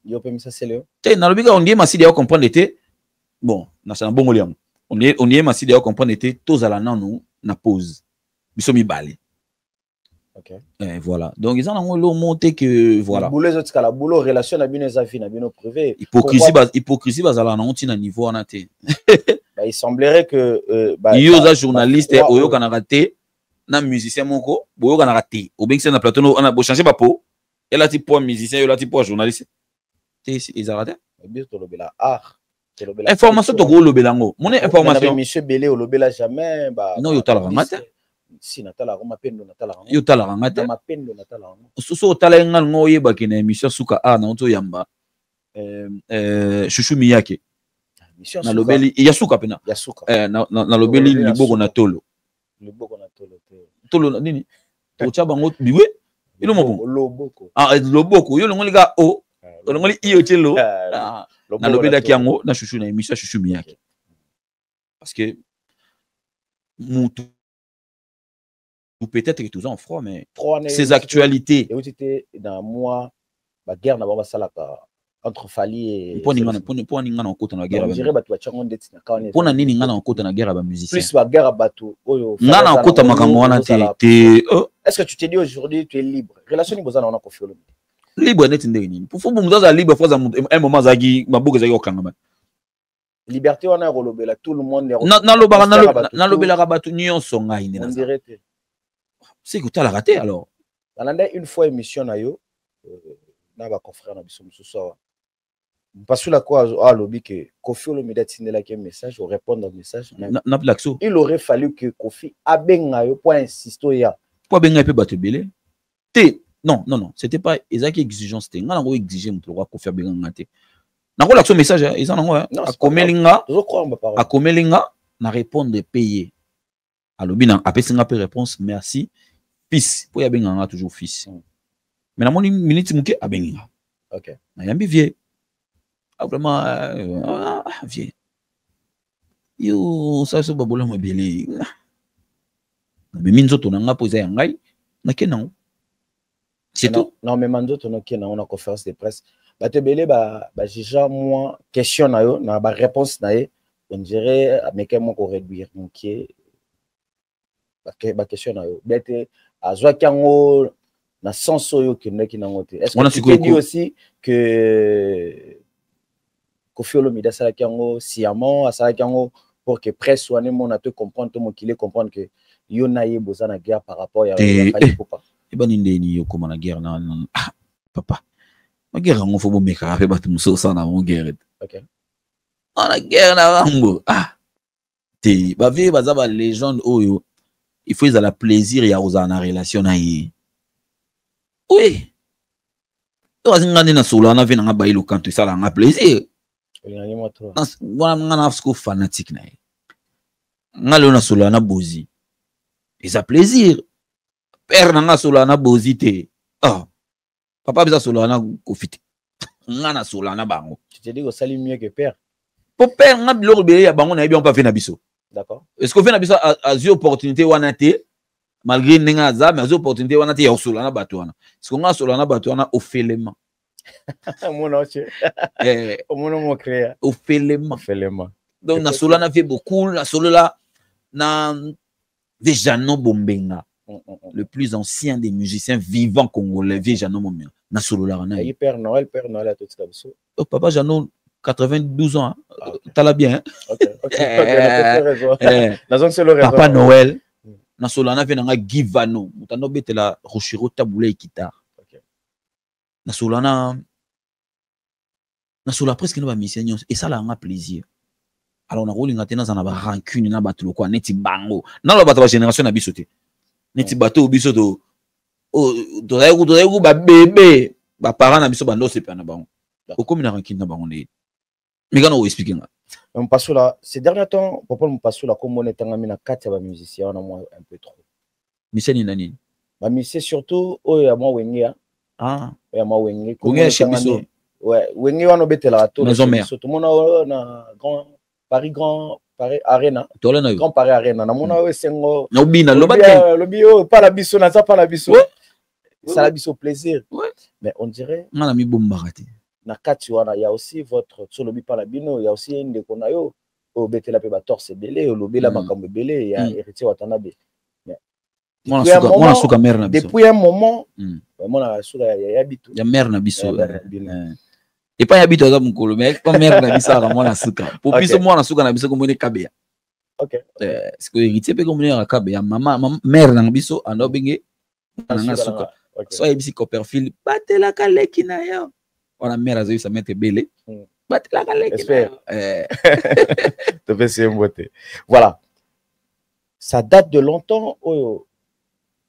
yo pema ça c'est le te na lobika on dit masidi a comprendre te bon na sana bongo liam on dit masidi a comprendre te tozala nanu na pause biso mi balé. OK voilà donc ils ont le monté que voilà boulot les autres la boulot relation na bino za vie na bino privé hypocrisie bazala na ontina niveau na te il semblerait que yo za journaliste oyo kana raté na musicien moko boyo kana raté obengisa na plateau on a beau changer ba po et là type pour musicien et là type pour journaliste ils a raté bien to lobela art information to go lobela ngo mon information monsieur Belé o lobela jamais non yo tala ngate si natala ko mapendo natala yo tala ngate mapendo natala so tala ngal ngo yeba kina émission suka na onto yamba Chouchou Miyake na lobeli yasuka pena yasuka na lobeli liboko na tolo tolo nini to chaba ngo biwe ilo mobo loboko yo ngoli ga o ngoli iyo chelo na lobeli yango na Chouchou na émission Chouchou Miyake parce que ou peut-être que tout en froid, mais ces actualités. Et où tu étais dans moi, la guerre n'a pas ça entre Fali et. Pour n'ingana en côté na guerre. On dirait que tu as un détenu. Pour n'ingana en côté na guerre ba musicien. Plus la guerre à bateau. Ngana en côté makamwana te. Est-ce que tu t'es dit aujourd'hui tu es libre? Relation ni bozana on a confié le. Libre net ndeni. Pour muzaza libre faut un moment zaki mabuke zaki okanga. Liberté on a relobela tout le monde est na lobela rabatu nyonso ngai on dirait c'est que tu as la raté alors une fois émission na yo na ba confrère na biso mususu parce que la quoi a lobby que Kofi Olomide tindela ki message ou répondre au message na plaxo il aurait fallu que Kofi abenga yo pour insister ya pour benga pe bato belé té non c'était pas ezaki exigence té ngana ngo exiger mutu roi Kofi abenga ngate nango l'action message ils en ont a komelinga na répondre payer alobi na apesinga pe réponse merci fils pour yabenga nga toujours fils mais na moni minute muke abenga OK na yambi vieux vraiment vieux yo ça so babola mobili mais minzoto na nga poser ngai na kenan c'est tout non mais manzoto na kenan on a conférence de presse batebele ba jija moi question na yo na ba réponse na ye on dirait ameke moko réduire muke ba question na yo bete azwa kango na sens oyo kendeki nango te est-ce que tu peux dire aussi que Kofi Olomide ça kango sciemment ça kango pour que presse soit mon à te comprendre tout mon qu'il comprendre que yo na ye bozana guerre par rapport ya Fali Poupa e bani ndeni yo koma na guerre na papa ma guerre ngo fo bo meka fe batu muso sana mo guerre OK na guerre na rambo te ba vie bazaba légende oyo il faut la plaisir ya uzana relation na ye oui ngani na solo na vena ngaba ilo kanto sala nga plaisir ngani mo trop ngana sko fanatique na ye ngalo na solo na bozi isa plaisir père na solo na bozi te papa bisa solo na kofite ngana solo na bango tu te dis que ça lui mieux que père pour père nga biloko bele ya bango na bien pas fait na biso. D'accord. Est-ce qu'on fait na biso a eu opportunité wana te malgré ninga za mais a eu opportunité wana te ya solo na bato wana. Est-ce qu'on a solo na bato wana offelement. Mon oche. Mon mo créa. Offelement. Donc na solo na fait beaucoup la solo là na Vejano Bombenga. Le plus ancien des musiciens vivants congolais, Vejano Bombenga. Na solo là na. Et Père Noël à tout ça. Oh papa Jano 92 ans, t'as la bien. Ok. Papa Noël, na solana vena nga Givano, mutano bete la Rochiro taboulé guitare. Na solana presque na ba mission et ça là nga plaisir. Alors na rolinga tena za na ba rancune na bato lokwa neti bango. Na lo bato ba génération na bisoté. Neti bato bisoto. Oh, doreku ba bébé, ba parents na biso bando sepa na bango. Au comme na rancune na bango ne. Mais quand on explique on passe là ces derniers temps papa on passe là comme on est en amina 4 ba musiciens on a moins un peu trop musicien ni nani ba musicien surtout ya moi wengia ya moi wengi wengi chez biso ouais wengi wana betela to tout monde na grand Paris Arena grand Paris Arena na mona sengo no bina lobi pas la biso na ça pas la biso ça la biso plaisir mais on dirait ngana mi bombarati na kati wana ya aussi votre sur le bipala bino ya aussi inde kona yo o betela pe ba torse belé o lobela makambo belé ya héritier watanabe moi suka mère na biso depuis un moment vraiment na suka ya bitu ya mère na biso et pas ya bitu za mukolo mais pas mère na biso la moi na suka pour biso moi na suka na biso comme ne kabeya OK est-ce que héritier pe comme ne kabeya maman mère na biso ando benge na suka so ebisi Copperfield batela kaleki na yo on a mère azoi sa mettre belé batela kaleki te fais beauté voilà ça date de longtemps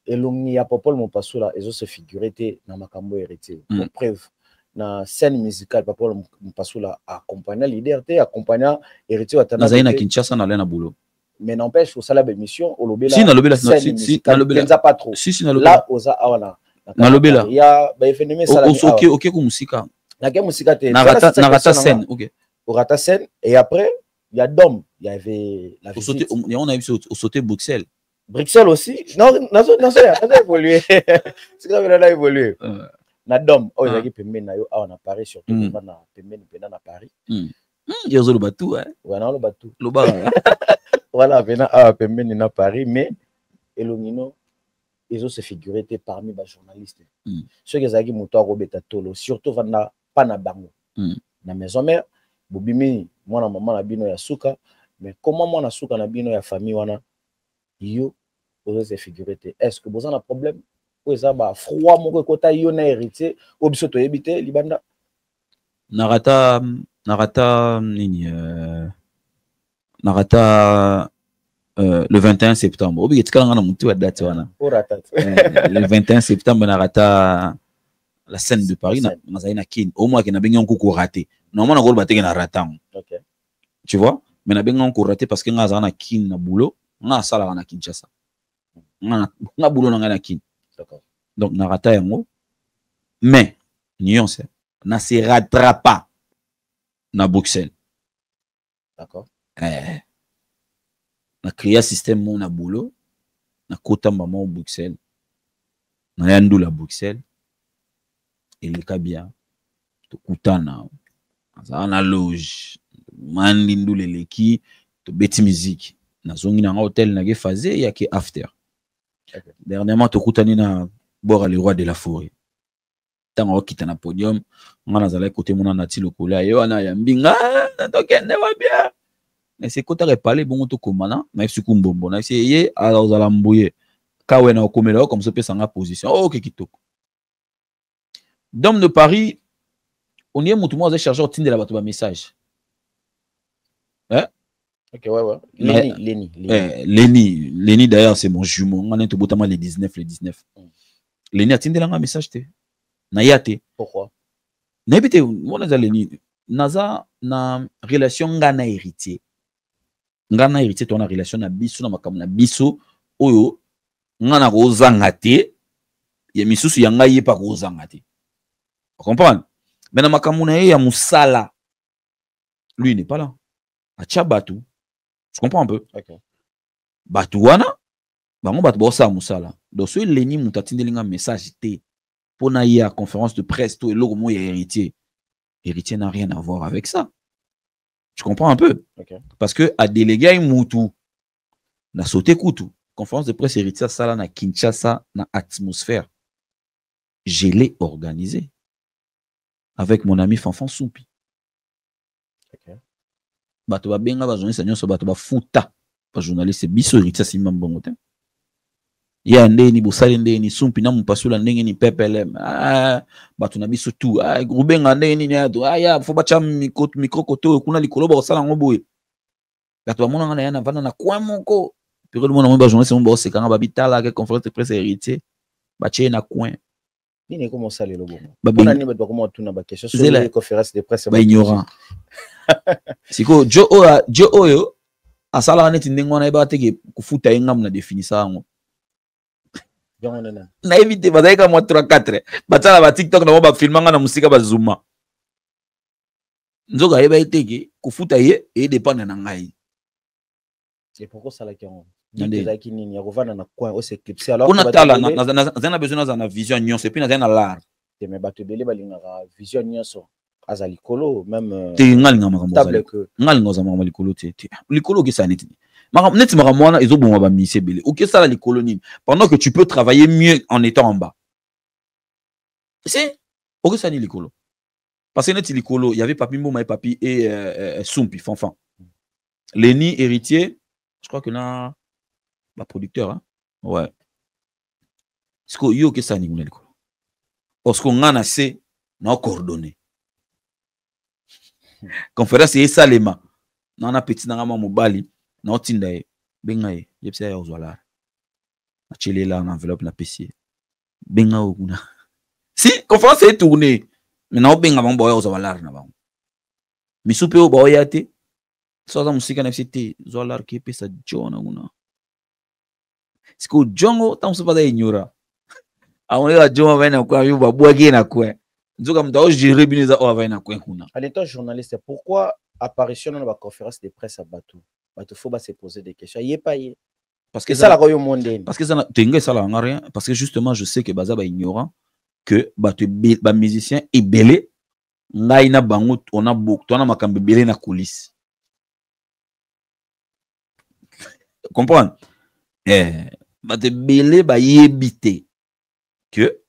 et l'omni a popol mon pasula et se figurité na makambo héritier pour preuve na scène musicale popol mon pasula accompagner leader te accompagner héritier watana na Kinshasa na lena boulot mais n'empêche au salab émission au lobela si na lobela pas trop si là oza awana na lobela il y a ba phénomène ça OK ko musika na ke musika te na rata scène OK au rata scène et après Il y a Dom, il y avait la visite. On a vu au sauté Bruxelles. Bruxelles aussi. Non, on a évolué. C'est comme on a évolué. Na Dom, oh, il y a pembeni na yo, on a Paris surtout na pembeni na Paris. Il y a le bateau, hein. Voilà, le bateau. Le bar. Voilà, maintenant à pembeni na Paris, mais Elongino, ils ont se figuré parmi les journalistes. Ceux qui ont moto Robeta Tolo, surtout pas na bango. Na maison mère, bobimi, moi na maman na bino ya suka, mais comment moi na suka na bino ya famille wana, yo, ils ont se figuré. Est-ce que vous avez un problème? Ou ça ba froid mon côté yo na héritier, ou biso to yebité libanda. Narata nini Narata le 21 septembre. Obi etikala na mutu wa date wana. Le 21 septembre Narata la scène de Paris na zaina kin. Au moins que na bengi onko raté. Normalement na gol bateke na ratam. OK. Tu vois? Mais na bengi onko raté parce que nga zana kin na boulot, nga sala na Kinshasa. Nga boulot na kin. D'accord. Donc Narata yango. Mais nuance na se rattrape pas na Bruxelles. D'accord. Na créé un système mon na boulot na kota maman au Bruxelles na yandu la Bruxelles et le cas bien to kutana na loge mandindu le leki to beti musique na zongi na hôtel na ge faze ya ke after. Okay. Dernièrement to kutani na bora le roi de la forêt tango kita na podium ngana zala côté mona na ti lokola yo ana ya mbinga to kende wa bien. Mais c'est quand tu as parlé, bon, tu commandes, mais c'est comme bon, bon, c'est hier, alors vous allez m'embrouiller. Quand on est au commélo, comme ça, peut s'en position. Oh, ok, qui Dom de Paris, on y est, tout le monde a chargé au titre de la bateau message. Hein? Ok, ouais. Lenny, d'ailleurs, c'est mon jumeau. On est tout botamment les 19. Lenny a tindé un message, Nayate. Pourquoi? N'habitez, on a Lenny. Naza, na relation ngana héritier. Ngana héritier ton relation na biso na makamu na biso oyo ngana kozanga te ya misusu ya ngai pa kozanga te. Vous comprenez? Mais na makamu na ye ya musala lui il n'est pas là. Acha batu. Je comprends un peu. Okay. Batu wana bango batu bosa musala. Donc so Lenny mutatindelinga message te pona ya conférence de presse to eloko mo ya héritier. Héritier n'a rien à voir avec ça. Tu comprends un peu? Okay. Parce que à délégué un moutou, na sauté koutou, conférence de presse héritier ça na Kinshasa na atmosphère. Je l'ai organisé avec mon ami Fanfan Soupi. Okay. Bato ba benga ba journaliste nyonso bato ba futa ba journaliste biso héritier simba mbongo te. Ya ndeni bosale ndeni Sumpi na mpasula ndenge ni pepele bato na biso tu grubenga ndeni ni ato ya fo bacha micro koto kuna likolo ba osala ngoboye bato ba mona ngana yana vana na kwa moko période mona mo ba journaliste mo ba sekanga ba bitala ke conférence de presse héritier ba che na coin nini comment ça le lobo bona ni bato comment tuna ba question sur les conférences de presse ba ignorant siko jo oyo asala neti ndenge na ba teke kufuta engam na définissa ngo na évité bazalika moi 3-4 batala ba TikTok na ba filmanga na musika ba zuma nzoka yeba iteki kufuta ye et dépendre na ngai c'est pourquoi ça la kion ndezaki nini ya kovana na coin au s'éclipser alors on atala na besoin na vision nyon c'est puis na l'art mais bato belé balinga vision nyonso azali kolo même te ngalinga makambo likolo te likolo ke ça neti neti makamwana ezobonga ba mise belé OK ça la likolo nini pendant que tu peux travailler mieux en étant en bas c'est OK ça ni likolo parce que neti likolo il y avait Papi Mboma et Papi et Sumpi Fanfan Lenny héritier je crois que là ba producteur hein ouais ce que yo que ça ni likolo parce qu'on ngana c'est na coordonné conférence et salema na petit na ngama mobali na otinda e benga e yepsa ya ozwala na chelela na enveloppe na PC benga okuna si conférence est tournée mais na benga bango ya ozwala na bango misupe o ba oyate so za musika na FCT zwala ke pesa jona kuna siko jongo tamso pas ignora aonela joma vena kwa yo babwaki na kwa nzoka mtao gérer bineza o avana kwa kuna à l'état journaliste pourquoi apparition dans la conférence de presse à Batou. Batou faut se poser des questions. Il est pas y. Parce que ça la royaume mondaine. Parce que ça n'a rien. Parce que justement, je sais que Baza va ignorant que ba musicien est belé. Ngaina bango on a beaucoup. On a makambe belé na coulisse. Comprendre? Bato belé ba yébité que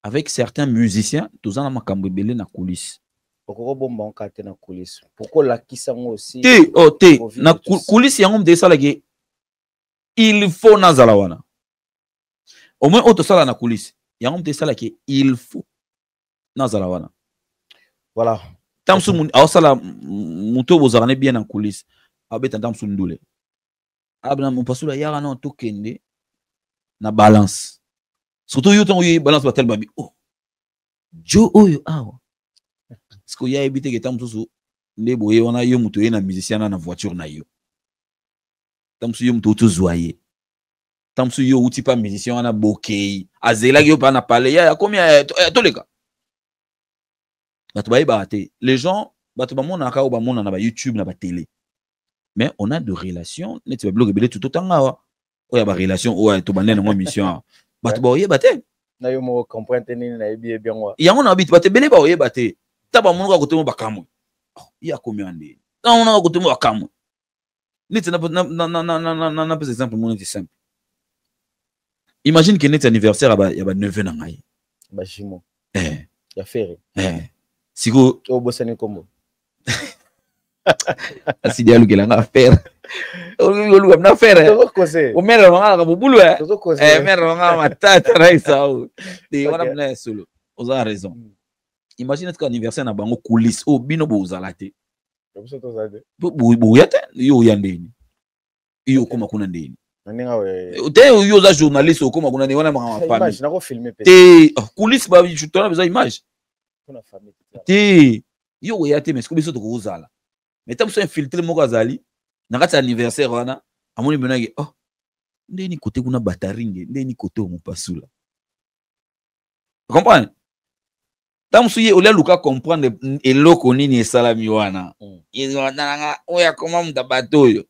avec certains musiciens, tous en a makambe belé na coulisse. Pourquoi bomba on kate na coulisse? Pourquoi la kisango aussi? Na coulisse yangom de ça lagi. Il faut nazalawana. Au moins auto sala na coulisse. Yangom de ça lagi. Il faut nazalawana. Voilà. Tamsu awsala muto bozarane bien en coulisse. Abeta tamsu ndule. Abna mpasula yara na to kende na balance. Surtout yo ton yo balance batel babi. Oh. Jo oyo awa. Parce que ya ebité que tamsu ndebo ye wana yo muto ye na musicien na voiture na yo. Tamsu yo muto to zoyer. Tamsu yo uti pa musicien wana bokei. Azela yo pa na parler ya combien toleka. Les gens, na ba YouTube, na ba télé. Mais on a de relations. Net ba blog belé tout autant là. O ya ba relation o to bané na mission. Batu ba oye baté. Na yo mo comprendre ni na ebi bien wa. Ya on habite baté belé ba oye baté. Ta ba mon ka kote mo bakamwe. Ya combien de. Na on ka kote mo bakamwe. Net na par exemple mon simple. Imagine que net anniversaire ya ba 9 na ngai. Ba jimo. Ya faire. Siko o bosani kombo asidi alu kelanga faire olu kamna faire o mère nga ka bubulu mère nga matata raisa o de wana mna solo oza raison. Imagine que anniversaire na bango coulisse o bino bo uzalate bo yate yo yandeni yo koma kuna ndeni te yo za journaliste o koma kuna ndeni wana ma famille na ko filmer te coulisse ba je tona besoin image te yo yate mais ko biso to ko uzala mais tant que infiltré moko azali na kati anniversaire wana amoni benaki oh ndeni côté kuna bataringe ndeni côté o mopasula comprendre tant que ye luka comprendre eloko nini esalami wana ezonanga oya koma mutabato yo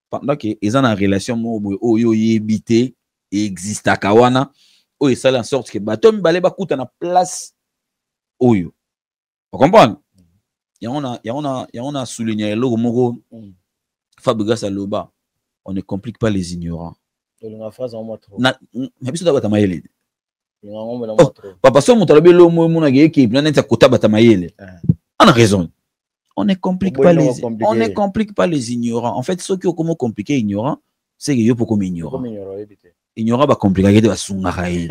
pendant que eza na relation mo oyo yebité exista kawana o esala en sorte que bato mibale bakuta na place oyo. Vous comprenez? Il y a souligné le mot Fabrice Aloba. On ne complique pas les ignorants. Papa, si on a raison. On ne complique pas les ignorants. En fait, ceux qui ont compliqué les ignorants, c'est que yo comme ignorant. Ignorant va compliquer de sungarai.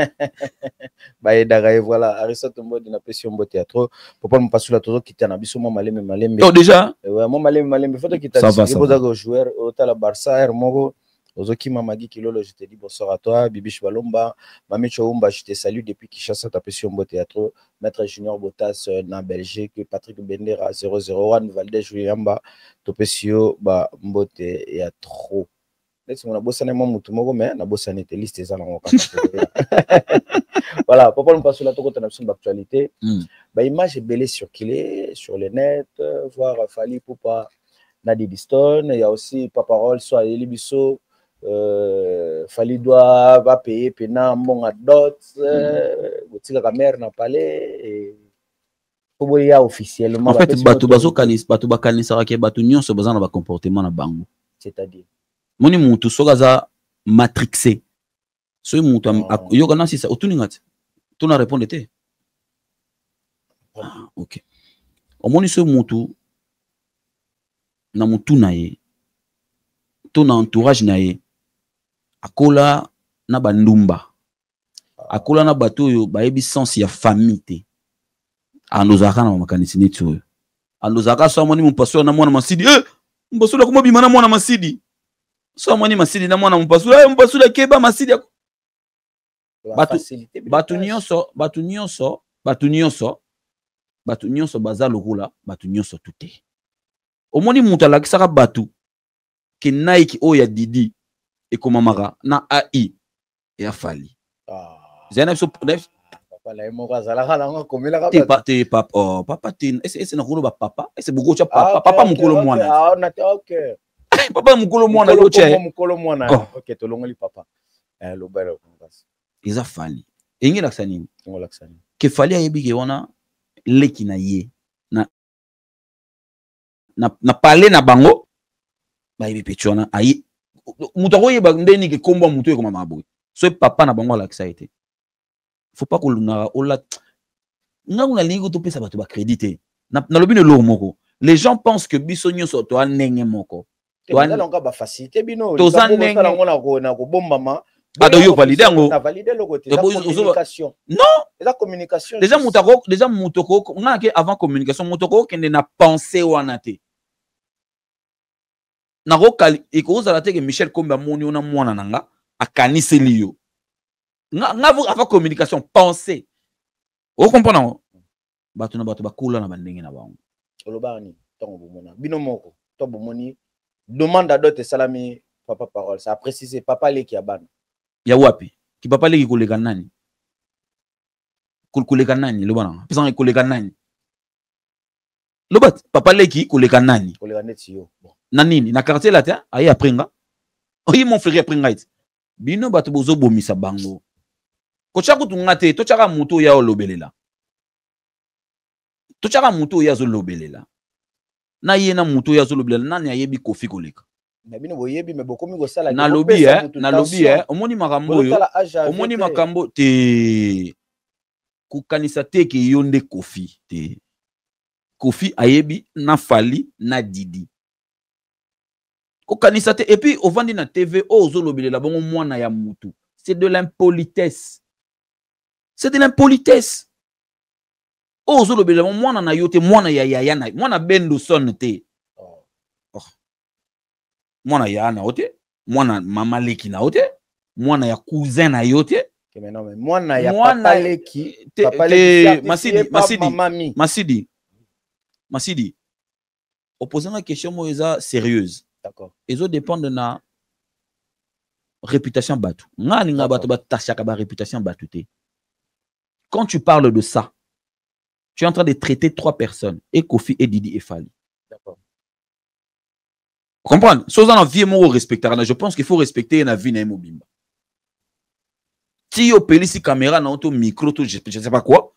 Voilà, Aristote mode na pression mbo théâtre. Papa me passe la toujours qui t'a biso mo malembe. Oh déjà? Ouais, mo malembe faut que tu as des joueurs au la Barça Hermogo. Ozoki Mamagi Kilolo, je te dis bonsoir à toi. Bibiche Balomba, Mami Choumba, je te salue depuis Kinshasa, ta pression mbo théâtre. Maître Junior Botas na Belgique, Patrick Bendera 001, Valdez Juliamba, Topesio ba mbote et à trop. On a bossé mais on a bossé liste voilà, pourquoi on passe sur la d'actualité. Bah, image est belle circulée sur le net, voir Fali Poupa Nadi Diston, il y a aussi Paparol soit Elibiso, Fali doit va payer pena mon adot, la mère n'a pas et officiellement. En fait, Bato Bakanisa ke Bato Nyon se basant dans le comportement na bango. C'est-à-dire moni mutu sokaza matrixé so mutu yo kana sisa otuningati tuna répondre te OK omoni so mutu na mutu na ye to na entourage na ye akola na bandumba akola na bato yo bayebi sens ya famille te andozaka na makanisi neti oyo andozaka so moni mupaso na mwana masidi mbaso la kuma bimana mwana masidi so moni masidi na mwana mpasula keba masidi batu nyonso baza lokula batu nyonso tute omoni mutu alakisaka batu ke Nike oya Didi ekomamaka na AI ya Fali Papa là mo kazala kala komela ka te papa oh papa te c'est na kolo ba papa c'est beaucoup cha papa papa mukolo mwana ah on a OK papa mukolo mwana yo che mukolo mwana OK to longoli papa lo bala kompas eza fali engi la sanini ngol aksani ke fali ayebi ke wana leki na ye na parler na bango ba yebi petchona ayi muto ko yeba ndeni ke kombo muto ko mama boy so papa na bango la excited faut pas que l'on ola ngakuna lingo to pesa bato ba crédité na lobine lo moko les gens pensent que bisonyo so to anenge moko to ananga ba facilité bino to zanenge na ko bombama ado yo valider ngo na valider le côté communication non la communication déjà mutoko ngake avant communication mutoko kende na penser wana te na rokali ekozala te ke Michel Komba moni ona mwana nanga akaniseli yo nga avant communication penser o comprendre bato na bato bakula na bandenge na bango olobani tongo bomona bino moko to bomoni demande à d'autres salami papa parole ça a précisé papa leki ya bana ya wapi ki papa leki koleka nani koleka nani lo bana pesa koleka nani lo bat papa leki koleka nani koleka neti yo bon na nini na quartier la te ayi aprenga oyi mon frère aprenga it bino bato bozo bomisa bango ko chaku tungate to chaka muto ya olobelela to chaka muto ya zo lobelela na yena muto ya zo lobelela nani ayebi kofi koleka na bino boyebi me bokomi ko sala na lobby omoni makambo yo omoni makambo te kukanisa te ke yonde kofi te kofi ayebi na fali na didi kukanisa te et puis ovandi na TV ozo lobelela bongo mwana ya mutu c'est de l'impolitesse c'est de l'impolitesse ozo lobelela mwana na yote mwana ya yaya na mwana bendo son te mwana ya na ote mwana mama leki na ote mwana ya cousin na yote mwana ya papa leki Masidi opposant la question mo eza sérieuse d'accord ezo dépendre de na réputation batu ngani nga batu batashaka ba réputation batu te quand tu parles de ça tu es en train de traiter 3 personnes et Kofi et Didi et Fali d'accord comprendre chose en vie mo respecter je pense qu'il faut respecter na vie na mobimba ti yo pelisi caméra na auto micro to je sais pas quoi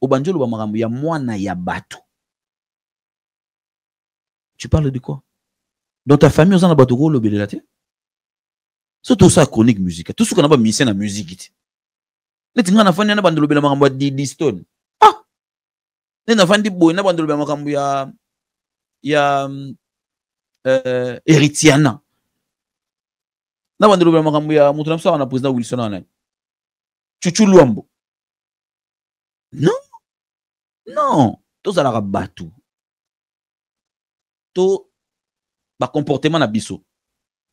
au banjolo ba makambo ya mwana ya batu tu parles de quoi dans ta famille aux en batu ko lo belela te c'est tout ça chronique musique tout ce qu'on a pas mis na musique neti nga na fandi na bandolo bela makambo ya Didi Stone ah ne na fandi boy na bandolo bela makambo ya Eritiana na bandolo bela makambo ya mutu na msa na président Wilson ana Chuchu Luambo non to za la batu to ba comportement na biso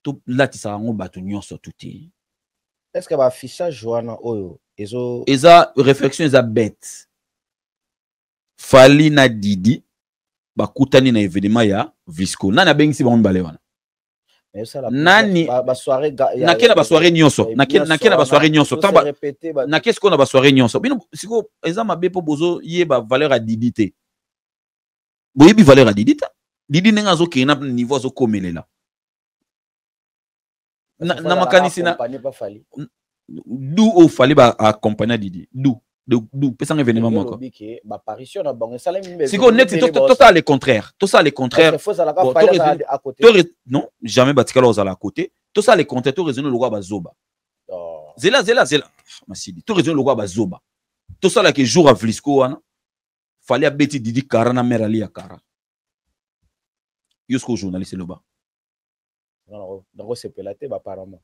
to lati sa ngo batu nyonso tuti est-ce que ba affichage wana oyo eza réflexion eza bête Fali na Didi ba kutani na événement ya Visco nani abengisi bango mbale wana nani ba soirée nakena ba soirée nyonso nakena ba soirée nyonso tamba na qu'est-ce qu'on a ba soirée nyonso bino siko eza mabe po bozo yeba valeur à Didi te boyebi valeur à Didi ta Didi nenga zo kena niveau zo komelela na makanisi na d'où au Fali ba accompagner Didi d'où pesa un événement moko ba apparition na bango sala mimbe siko net tout ça le contraire non jamais batikala aux à la côté tout ça le contraire to raisonner le roi bazoba zela masidi to raisonner le roi bazoba tout ça là que jour à Vlisco wana fallait abeti Didi Kara na mère ali ya Kara yosko journaliste loba donc c'est pelaté ba apparemment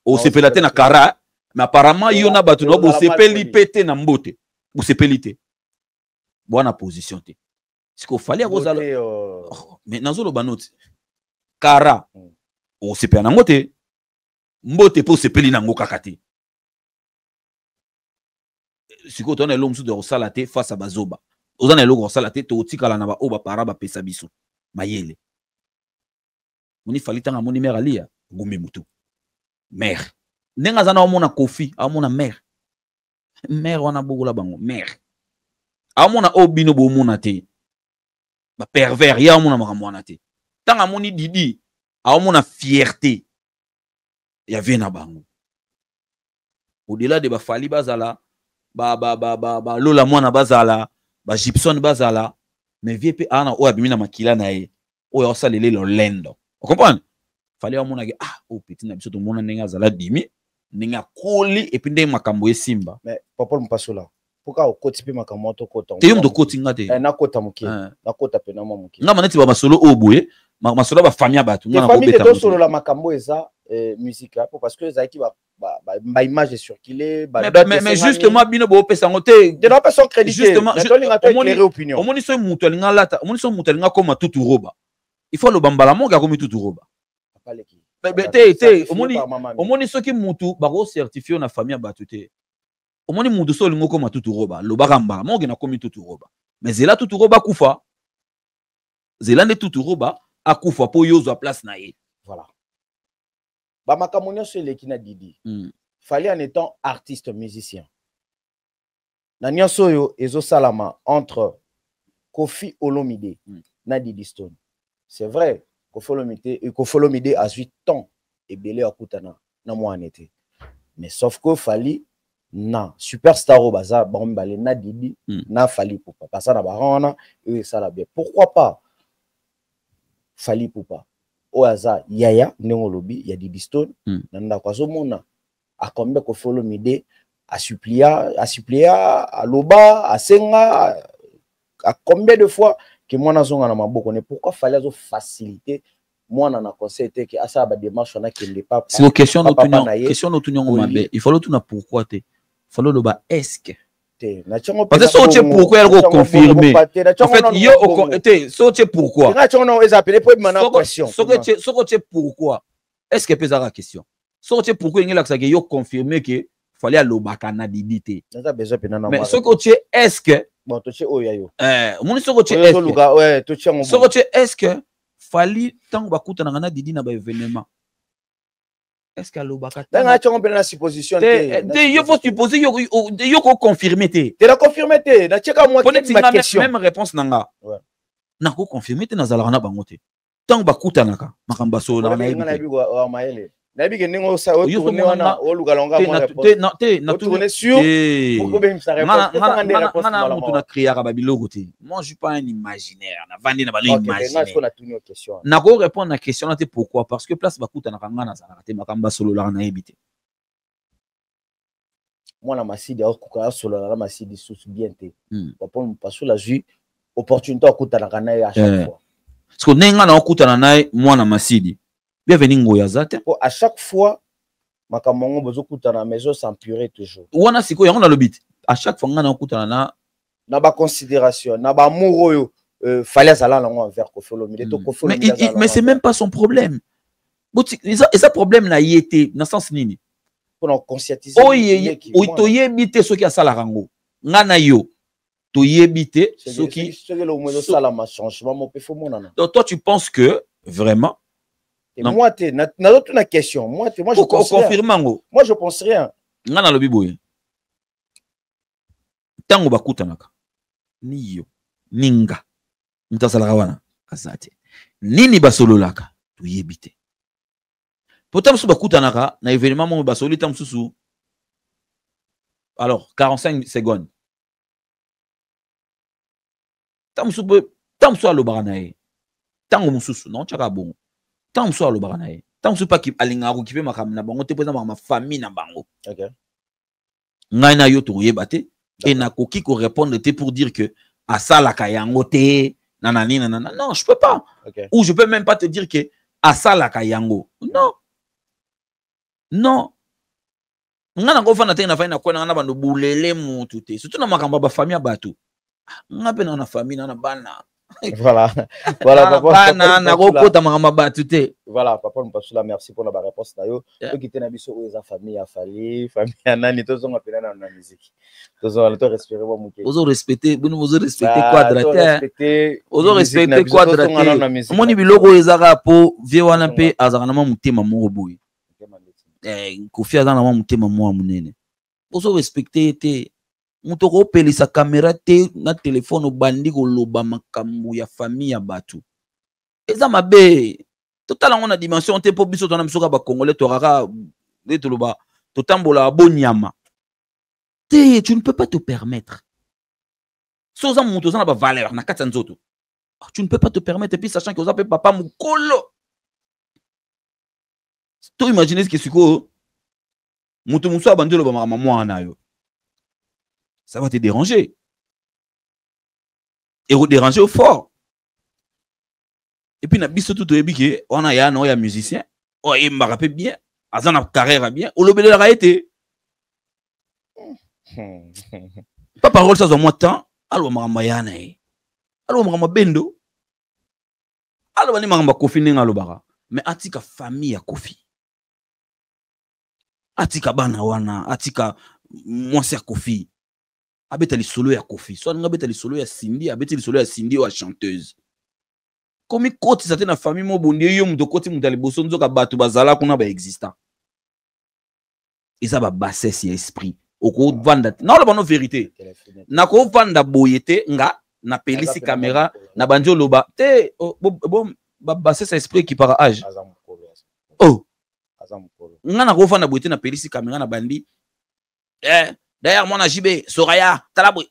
o c'est pelaté na Kara mais apparemment il y en a battu no bo sepeli pété na mbote bo sepeli té bonne position té ce qu'il fallait rozala mais nazolo banoti Kara o sepeli na mbote mbote po sepeli na ngo kakati ce que tona l'homme sous de rosala té face à bazoba ozana eloko rosala té to tikala na ba oba para ba pesa biso mayele moni falita nga moni mère alia ngumbi mutu mère nenga zana omona Kofi amona mère mère wana bokola bango mère amona obino bo mona te ba pervers ya mona makambo wana te tanga moni Didi amona fierté ya vena bango au-delà de ba Fally bazala ba Lola mwana bazala ba Gibson bazala mais vie pe ana o abimi na makila na ye o ya salele lo lendo vous comprenez Fally amona ke o petit na biso to mona nenga zala dimi ninga koli et puis ndé makambo e simba mais papa mpasola pourquoi au côté pe makambo to kota te yom de koti ngate na kota muke na kota pe na muke nga maneti ba masolo oboye masolo ba famille batu nga na famille de solo la makambo eza musique parce que ezaki ba image circuler mais justement bino bo pesa ngote de pas son crédit justement opinion omoni so mutu alinga lata omoni so mutu alinga koma tutu roba il faut le bambala monga komi tutu roba te omoni soki mutu bako certifié na famille batu te omoni mutu so lingo koma tutu roba lo bakamba monga na komi tutu roba mais zela tutu roba kufa zela ne tutu roba akufa po yozo a place na ye voilà ba makambo nyonso eleki na Didi Fally en étant artiste musicien na nyonso oyo ezo salama entre Koffi Olomide na Didi Stone c'est vrai Koffi Olomide a 8 ans et belé akutana na mwana été mais sauf que Fally na superstar au bazar bambale na Didi na Fally Poupa passa na barona et ça la bien pourquoi pas Fally Poupa o aza yaya ndenge lobi ya Didi Stone nanda kwa mona akombe Koffi Olomide a supplia a loba a senga a combien de fois que mwana zonga na maboko ne pourquoi Fally azo faciliter mwana na conseil te que asa ba démarche na kende pas c'est une question d'opinion mabe il faut tout na pourquoi te faut le ba est-ce parce que so tu pourquoi elle confirmer en fait yo était so tu pourquoi so tu pourquoi est-ce que pesa la question so tu pourquoi ngela que yo confirmer que fallait à lobaka na Didi te mais ce que tu est-ce que bon to che oyayo mon so que tu est-ce que Fally tant bakuta na Didi na ba événement est-ce qu'à lobaka na tu on na supposition il faut supposer yo ko confirmer te la confirmer te na cheka moi ma question même réponse nanga na ko confirmer te na zalaka na bango te tant bakuta naka makamba so na na na bi keningo o tourner wana o lugalonga moi na tourner sur pour que ça réponse na mutu na créer ba biloko te moi je suis pas un imaginaire na vandi na ba imaginaire na ko répondre na question na te pourquoi parce que place bakuta na kanga na zalaka te makamba solo la na ebité moi na masidi au kuka solo la masidi sous bien te papa parce la vue opportunité okuta na kana à chaque fois parce que nenga na okuta na nae moi na masidi bienvenue ngoya zate à chaque fois makamongo bozo kutana maison s'empirer toujours wana siko yango na lobit à chaque fois ngana kutana na ba considération na ba amour oyo fallait ça là envers Koffi Olomide to Koffi Olomide mais c'est même pas son problème et ça problème na yété dans sens nini pour conscientiser to yebité ce qui a sala rango ngana yo to yebité ce qui salama changement mon peu monana donc toi tu penses que vraiment et moi tu na d'autres na question moi je confirme moi je pense rien ngana lobi boye tango bakutanaka niyo ninga mtasalaka wana azate nini basololaka tuyebite pourtant musu bakutanaka na événement mo basoli tam susu alors 45 secondes tam musu alobaka na ye tango mususu non chaka bongo tant que soit le baranae tant que pas qui alinga ko kipe makam na bango te pesa ma famille na bango OK ngai na yo to yebate et na ko ki ko répondre te pour dire que à ça la kayango te nanani nanana non je peux pas ou je peux même pas te dire que à ça la kayango non ngana ko fana te na faina ko na bando bulele mutu te surtout na makamba ba famille batu ngape na famille na bana voilà papa na kokota makamba batu te voilà papa mpasula merci pour la réponse na yo to kitena biso o eza famille ya Fally famille ya nani to zonga pena na musique to zonga to respirer ba muke ozo respecter quadrate ozo respecter quadrate moni biloko ezaka po vie wana pe azaka na mutema moko boye Koffi azana mutema mwa munene ozo respecter te muto ko pelisa caméra te na téléphone obandi ko loba makambo ya famille ya batu eza mabe totala ngona dimension te po biso tona bisoka ba congolais toraka de toloba totambola bonyama te tu ne peux pas te permettre soza muto za na ba valeur na kati nzoto tu ne peux pas te permettre et puis sachant que oza pe papa mukolo to imaginer ce que siko muto muso abandelo ba mama mwana yo ça va te déranger et vous déranger au fort et puis na biso tout oyebi ke on a ya no ya musicien o e mba rapé bien azana carrière bien o lobele la été pas parole ça zo moi temps alo mama yana e alo mama bendo alo bani mama Kofi ninga lobara mais atika famille ya Kofi atika bana wana atika mwasi ya Kofi abeta li solo ya Kofi soit nga beta li solo ya Cindy abeta li solo ya Cindy wa chanteuse comme koti ça na famille mo bondi yo muto koti mutali boso nzoka batu bazala kuna ba existant eza ba bassesse ya esprit oko vanda na la bonne vérité na ko vanda boyete nga na pelisi caméra na banjo loba te bon ba bassesse esprit qui par âge oh nga na ko vanda boyete na pelisi caméra na bandi d'ailleurs mon JB Soraya talabri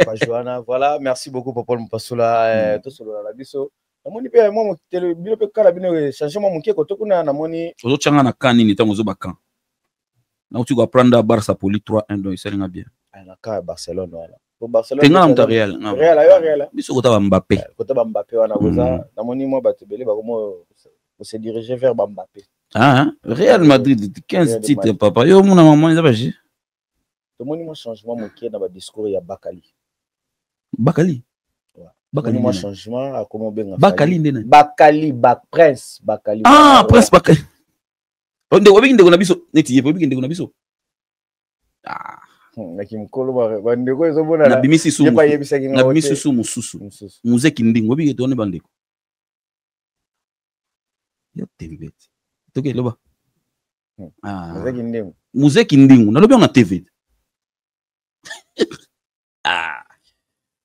pas Johanna. Voilà, merci beaucoup pour Paul Mpasula to solo la biso namoni pe mo tele bilo pe kala bino changement mon keko to kuna namoni ozo changa na kan nini tango zo bakan na tu go prendre Barça poli 3-1 donc ça bien na ka Barcelone wala pour Barcelone tenga na Real Real biso ko ta Mbappé wana boza namoni mo bato bele ba ko se diriger vers Mbappé Real Madrid 15 titres papa yo mon maman ils avaient tout le monde changement moqué dans le discours il y a Bakali Bakali changement à comment bien Bakali Prince Bakali Prince Bakali on de obi ndeko na biso neti ye obi ndeko na biso na kimkolo ba ndeko ezo bona na bimisi sumu mususu muzeki ndingo obi ketone bandeko ya tembeti toke loba muzeki ndingo na lobi on a TV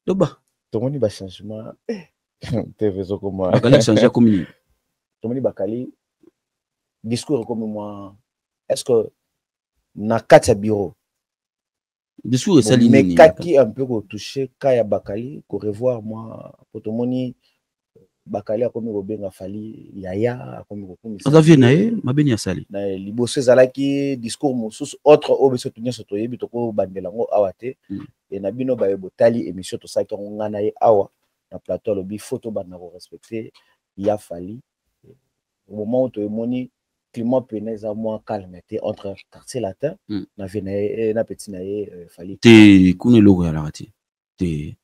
loba tomoni ba changement TV zo comme Bakali changer comme ni tomoni Bakali discours comme moi est-ce que na kati bureau discours ça ligne mais kaki un peu ko toucher kaya Bakali ko revoir moi pour tomoni Bakali a comme Robenga Fali Yaya a comme beaucoup ça vient nae mabeni ya sali na liboso zalaki discours mosusu autre obeso tunya soto yebi to ko bandela ngo awate et na bino ba botali émission to sa ki ngana ye awa na plateau lobi photo bana ko respecter ya Fali au moment où to moni climat penez à moins calme entre quartier latin na venae na petit nae Fali te kune logo ya la rati te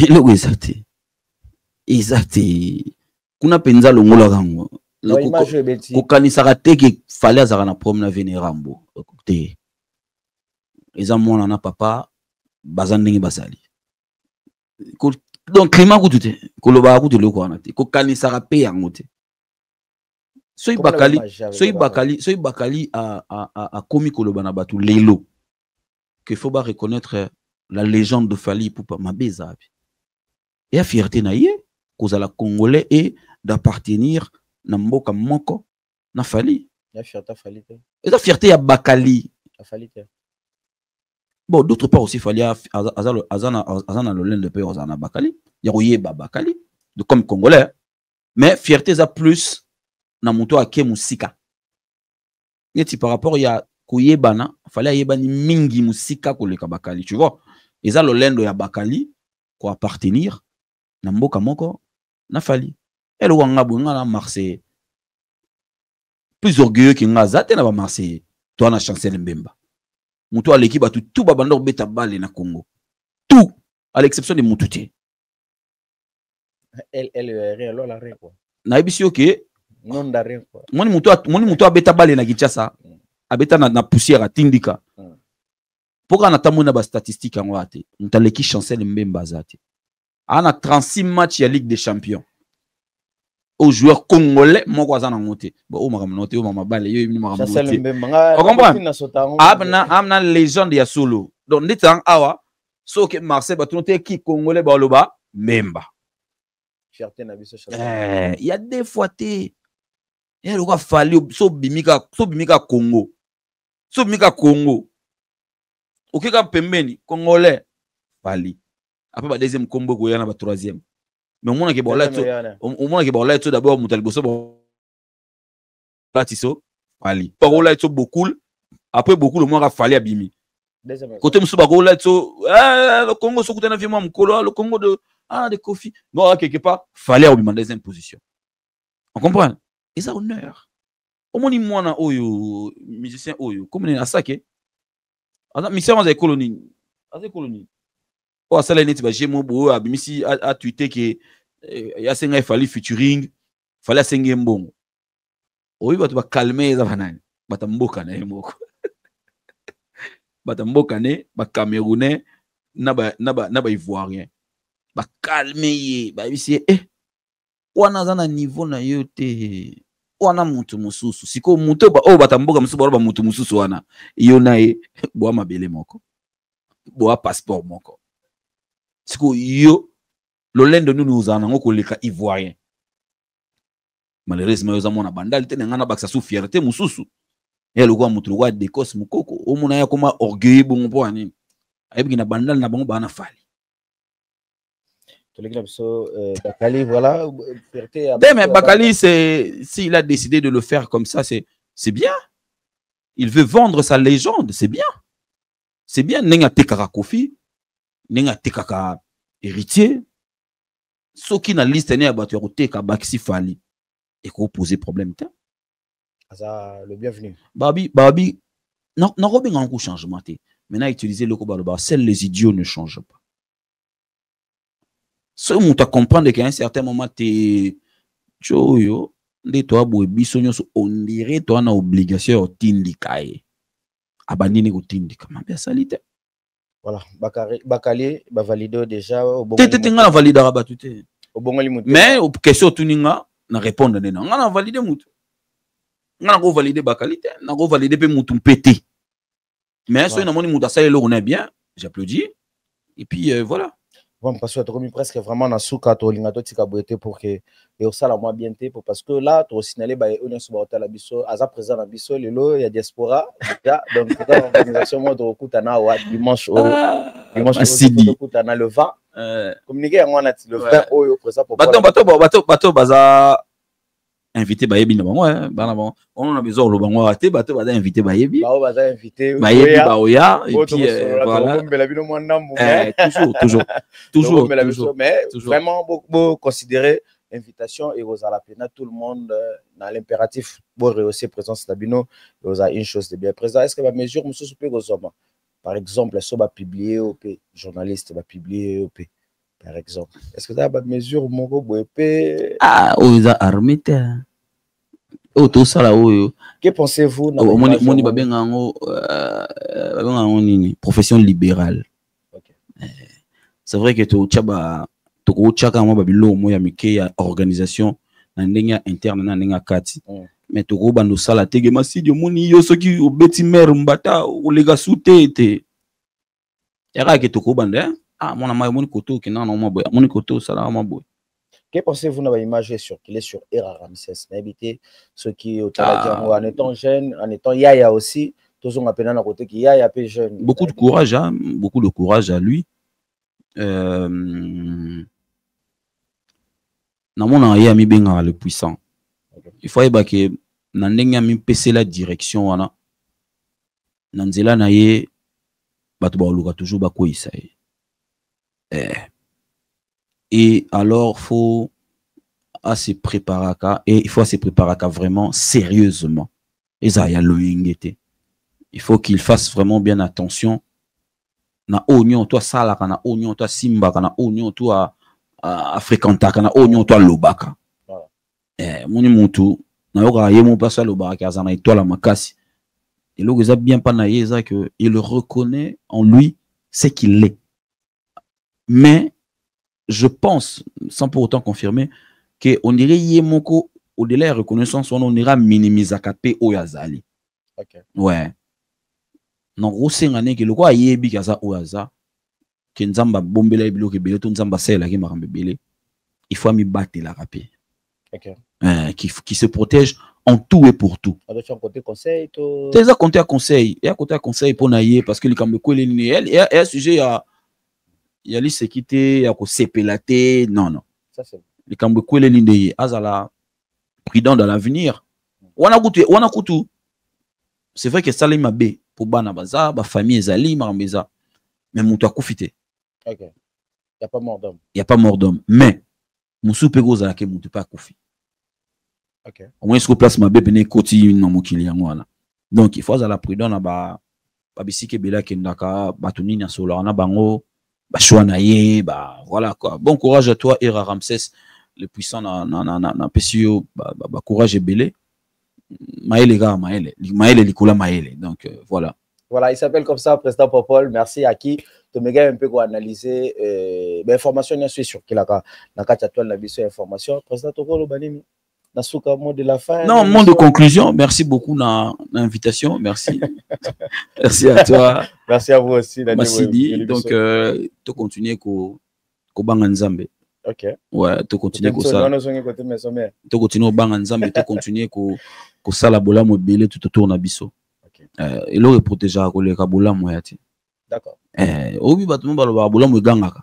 logo exact exact kuna penza longola kango ko kanisa te ke Fali azaka na problème na venerambo te eza mona na papa bazandenge basali donc climat ku tute ko loba ku tule ko na te ko kanisa pe yango te soy bakali a komi ko loba na batu lelo que faut pas reconnaître la légende de Fali pour pas mabeza et la fierté na ye cause la congolais et d'appartenir na mboka moko na Fali la fierté Fali et la fierté ya Bakali Fali bon d'autre part aussi Fali azana le lien de pays azana Bakali ya koyeba Bakali de comme congolais mais fierté za plus na muto ake musika yeti par rapport ya koyebana Fali ayebani mingi musika koleka Bakali tu vois eza le lien ya Bakali ko appartenir na mboka moko na Fali elle wanga bunga na Marseille plus orgueilleux que nga zate na ba Marseille toi na Chancel Mbemba muto à l'équipe tout babando beta balle na Congo tout à l'exception de Moutouté elle rien la rien quoi na ebisi OK non d'arrêt quoi moni muto beta balle na Kinshasa abeta na poussière à tindika pourquoi na tamona ba statistique en wate mutaleki Chancel Mbemba zate ana 36 matchs ya Ligue des Champions aux joueurs congolais mon quoi ça n'a monté bon on m'a noté on m'a balé yo il m'a monté on comprend amna légende ya solo donc nditang awa so que Marseille ba noté qui congolais ba loba memba fierté na biso il y a des fois té il y a fallu so bimika Congo okeka pembeni congolais fali après ba deuxième combo ko yana ba troisième mais on a que d'abord Moutal Bosso Latiso Fali parola to beaucoup après beaucoup le moins Fali abimi côté Moussa Bagola le Congo se coûte un avion mkolo le Congo de Kofi bon quelque part Fali abimi en deuxième position on comprend et ça honneur au moins mwana oyo musicien oyo comme na sake ana mission des colonies o asala neti ba jemo bo abimisi a tweeté que ya senga fali featuring fali asenge mbongo oyi batu ba calmer za banani batamboka na yemoko batamboka ne ba camerounais na ba ivoirien ba calmer ye ba bisi wana za na niveau na yote wana mutu mususu siko mutu ba o batamboka mususu ba mutu mususu wana yo na ye bo mabele moko bo passeport moko siko yo l'olende nous en avons koleka ivoirien malheureusement yo za mona bandal te ngana baksa sou fierté mususu ya lokwa mutu lokwa décos mukoko o mona ya koma orgueil bon po ani ayebi na bandal na bango bana fali to lekina biso Bakali voilà fierté mais Bakali c'est s'il a décidé de le faire comme ça c'est bien il veut vendre sa légende c'est bien nenga tekaka Kofi nenga tekaka héritier ce qui na liste ne abatu ya koteka Baxi Fali et ko poser problème ta ça le bienvenu babi non robin en changement té maintenant utiliser le koba seuls les idiots ne changent pas ce on t'a comprendre qu'à un certain moment t'es choyo de toi boy bisonyo on dirait toi na obligation tindikae abandini ko tindika mabia salite. Voilà, Bakali va valider déjà. Tu as validé à Batute. Mais question tuninga na répondre nena. On a validé mutu. On a validé Bakali, on a validé pe mutu pété. Mais si on a moni mutu ça on est bien, j'applaudis. Et puis voilà. Bon parce que tu as commis presque vraiment na souka to linga to tika boete pour que et ça la moi bien parce que là tu as signalé ba on sur hôtel la biso aza présent na biso lelo il y a diaspora donc dans l'organisation moi de kutana wa dimanche de kutana le 20 communiquer en on a le 20 au présent pour bato baza invité bayebi na bango bana bon on a besoin le bango raté bato baza invité bayebi baza invité bayebi baoya et puis voilà toujours mais vraiment beaucoup considérer invitation et aux alapena tout le monde dans l'impératif pour rehausser présence d'abino et aux une chose de bien présent est-ce que la mesure monsieur peut par exemple ça va publier au journaliste va publier au par exemple est-ce que ça va mesure moko boepe oza armée tout ça là que pensez-vous moni babenga ngo nini profession libérale c'est vrai que to chaba to ko chaka mo babilo mo ya mike ya organisation na ndenge interne na ndenge kati mais to ko bando sala tege masidi moni yo soki obeti mer mbata o lega soutete yaka ke to ko banda mona mai moni koto ke na mo boya moni koto sala mo boya. Que pensez-vous dans l'image qu'il est sur Era Ramsès n'habité ceux qui en étant jeune en étant yaya aussi tous on appelle à côté qui yaya peu jeune beaucoup de courage à lui na mona ya mi benga le puissant il faut yeba que na ndenge mi pese la direction wana na nzela na ye bato ba luka toujours ba ko isa et alors faut se préparer et il faut se préparer vraiment sérieusement et ça y a l'ingété il faut qu'il fasse vraiment bien attention na oignon toi sala kana oignon toi simba kana oignon toi a fréquenter kana oignon toi lobaka moni mutu na yoka yemo pas lobaka kazana étoile makasi et le gars bien pas na yeza que il reconnaît en lui ce qu'il est mais je pense, sans pour autant confirmer, que on dirait yemoko au-delà de reconnaissance on ira minimiser capé oyazali. OK. Ouais. Non osengane ke loko ayebi kaza oyaza ke nzamba bombela biloko ebele to nzamba sela ki makambe bele. Il faut mi battre la rapé. OK. Qui se protège en tout et pour tout. On doit côté conseil to. Tu as compté à conseil, et à côté à conseil pour naïe parce que le cambe koele ni un sujet il y a l'insécurité, il y a ko sepelaté, non. Ça c'est. Le cambe koele ni azala prudent dans l'avenir. Wana kutu. C'est vrai que ça les mabe pour bana baza, ba famille ezali marambeza. Mais mutu akufite. OK. Il y a pas mort d'homme. Il y a pas mort d'homme, mais musu pego za ke mutu pa kufi. OK. Au moins, ce qu'on place ma bébé côté non mon client voilà. Donc il faut à la prudence na ba bisike bela kendaka batuni na solo na bango ba choana ye ba voilà quoi. Bon courage à toi Ira Ramsès le puissant na PCO ba courage et belé. Maël gars Maël likula Maël donc voilà. Voilà, il s'appelle comme ça président Popol. Merci à qui te méga un peu quoi analyser information bien sûr sur qui la carte toile la biso information président Tokolo Banimi. Mot de la fin. Non, mot de conclusion. Merci beaucoup pour l'invitation. Merci. Merci à toi. Merci à vous aussi. Massidi. Donc, tu continues ko Banganzambe. OK. Ouais, tu continues ko ça. Tu continues au Banganzambe. Tu continues ko sala bola mobile tout autour na biso. OK. Et le protéger ko le kabola moyati. D'accord. Obi batu ba bola mo gangaka.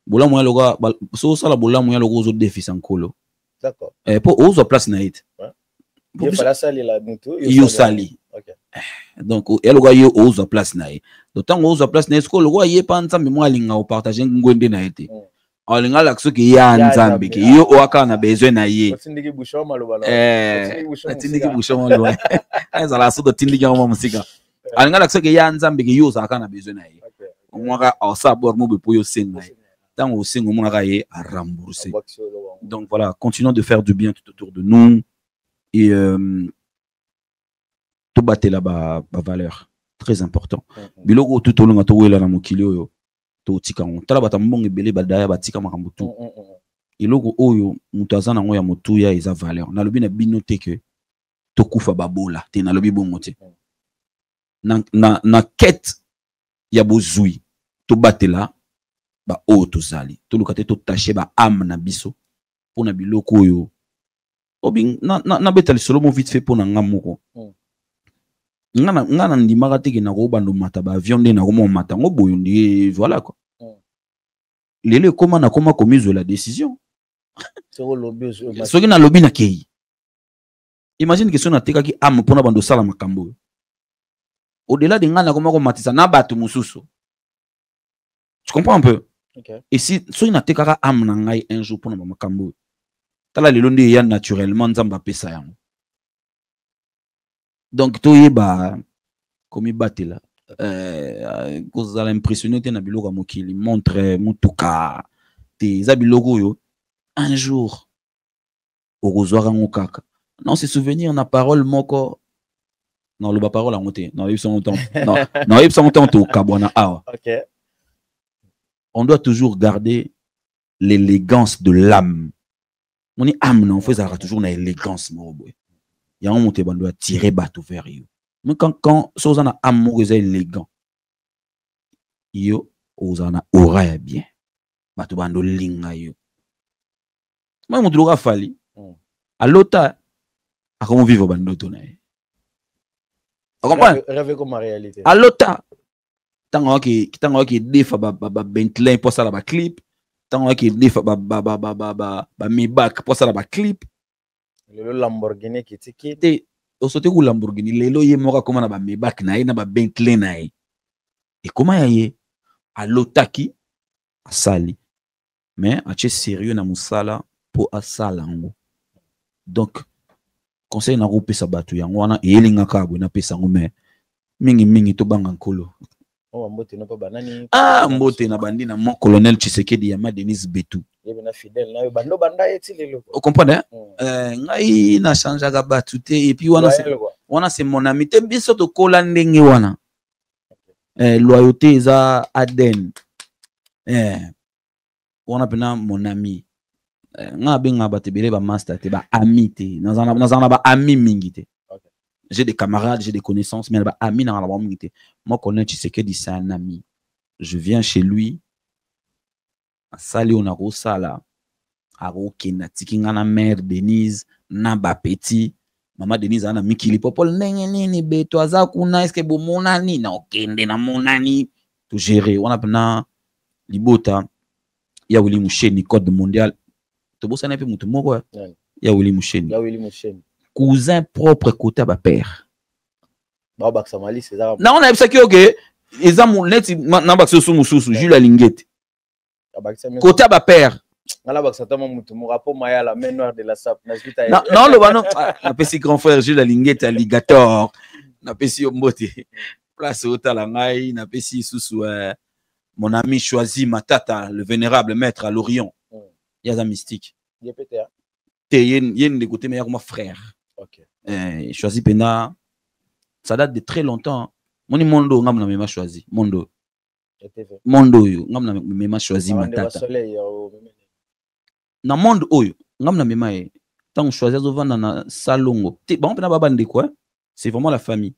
Bola moya loga so sala bola moya logo zo défi sankolo. D'accord. Pour ozo place naït. Il faut la salir la mutu. Yo sali. OK. Donc elle loga yo ozo place naït. D'autant ozo place naït ko loga yé pa nzambe mo alinga o partager ngwende naït. Alinga la kso ke ya nzambe ke yo oaka na besoin na ye. Tindiki bushoma lo bala. Tindiki bushoma lo. Eza la so de tindiki mo musika. Alinga la kso ke ya nzambe ke yo zaka na besoin na ye. Omwaka awsa bor mo be po yo senga. Tant au sein, on a rembourser. Donc voilà, continuons de faire du bien tout autour de nous et tout battre là-bas, valeur très important. Bilogo tout au long de tout là na mokilio to tika on. Tala batambonge belé badaya batika makambutu. Ilogo oyo mutazana ngoya motu ya eza valeur. Na lobi na binote que to kufa babola te na lobi bongote. Na quête ya bozui to battre là. Ba o to sali to lukate to taché ba âme na biso pona biloko oyo obi na betali solo mo vite fait pona ngamoko ngana ndimaka teke na ko bando mata ba avion de na ko mo mata ngo boyo ndi voilà quoi lele koma na koma komizo la décision soki na lobi na kei imagine que so na teka ki âme pona bando sala makambo au-delà de ngana koma ko matisa na batu mususu. Tu comprends un peu? Okay. Et si il n'a pas amené un jour pour nous makambo, tala le londe ya naturellement nzamba pesa yango. Donc to yeba comme il batte là, cause à l'impressionner na biloko mokili montre mutuka te za biloko yo un jour au rozwara ngokaka. Non c'est souvenir na parole moko. Non le ba parole a monté. Non il sont temps. Non il sont temps to kabwana awa. OK. On doit toujours garder l'élégance de l'âme. On est âme, non, on fait ça toujours une élégance. Il y a un moment où on doit tirer bateau vers eux. Mais quand on a âme, on est élégant. Yo, on a aura bien. Bateau bando linga yo. Moi, mon droit falli. À l'autre, à comment vivre bando tonaï. Vous comprenez? Rêver comme ma réalité. À l'autre. Tant que defa ba Bentley pour ça la clip, tant que defa ba Maybach pour ça la clip, le Lamborghini qui était au sauté ou Lamborghini lelo ye mora comment na ba Maybach na ba Bentley na et comment y a l'otaki a sali mais a che sérieux na musala pour a sala ngo. Donc conseil na rouper sa batu yango wana e elinga ka bo na pesa ngo mais mingi to banga nkolo. Mbote na banani mbote na bandi na mon colonel Tshisekedi Yama Denis Betu yebena fidèle na bando banda eti lelo vous comprenez ngai na changea ga batute et puis wana c'est mon ami te biso to kola ndenge wana loyauté eza Aden wana pena mon ami nga benga batebele ba master te ba ami te nazana ba ami mingi te. J'ai des camarades, j'ai des connaissances, mais ba ami na ba mingi te. Moi connais Tshisekedi c'est un ami. Je viens chez lui. Sali on a rosala. Aro kena tikinga na mère Denise na ba petit. Mama Denise ana mikili popol ndenge nini beto aza kuna eske bomona ni na okende na monani to gérer. On a pena libota ya Willy Moucheni code mondial. To bossa na pe mutu moko ya Willy Moucheni. Ya Willy Moucheni. Cousin propre côté ba père. Ba baksa mali c'est ça. Na on a ça que OK. Eza mon net na bakso mususu Jules Alingete. Côté ba père. Ngala baksa tama mutu mo rapport maya la main noire de la SAP na suite. Non le bano na pesi grand frère Jules Alingete alligator. Na pesi mbote. Place au talangai na pesi susu mon ami Choisi Matata, le vénérable maître à Lorient. Yaza mystique. Yen de côté meilleur comme frère. OK. Choisi Pena. Ça date de très longtemps. Moni Mondo ngam na mema Choisi. Mondo. Mondo yo ngam na mema Choisi Matata. Na monde oyo ngam na mema e. Tant Choisi azovanda na salongo. Bon pena baba ndeko c'est vraiment la famille.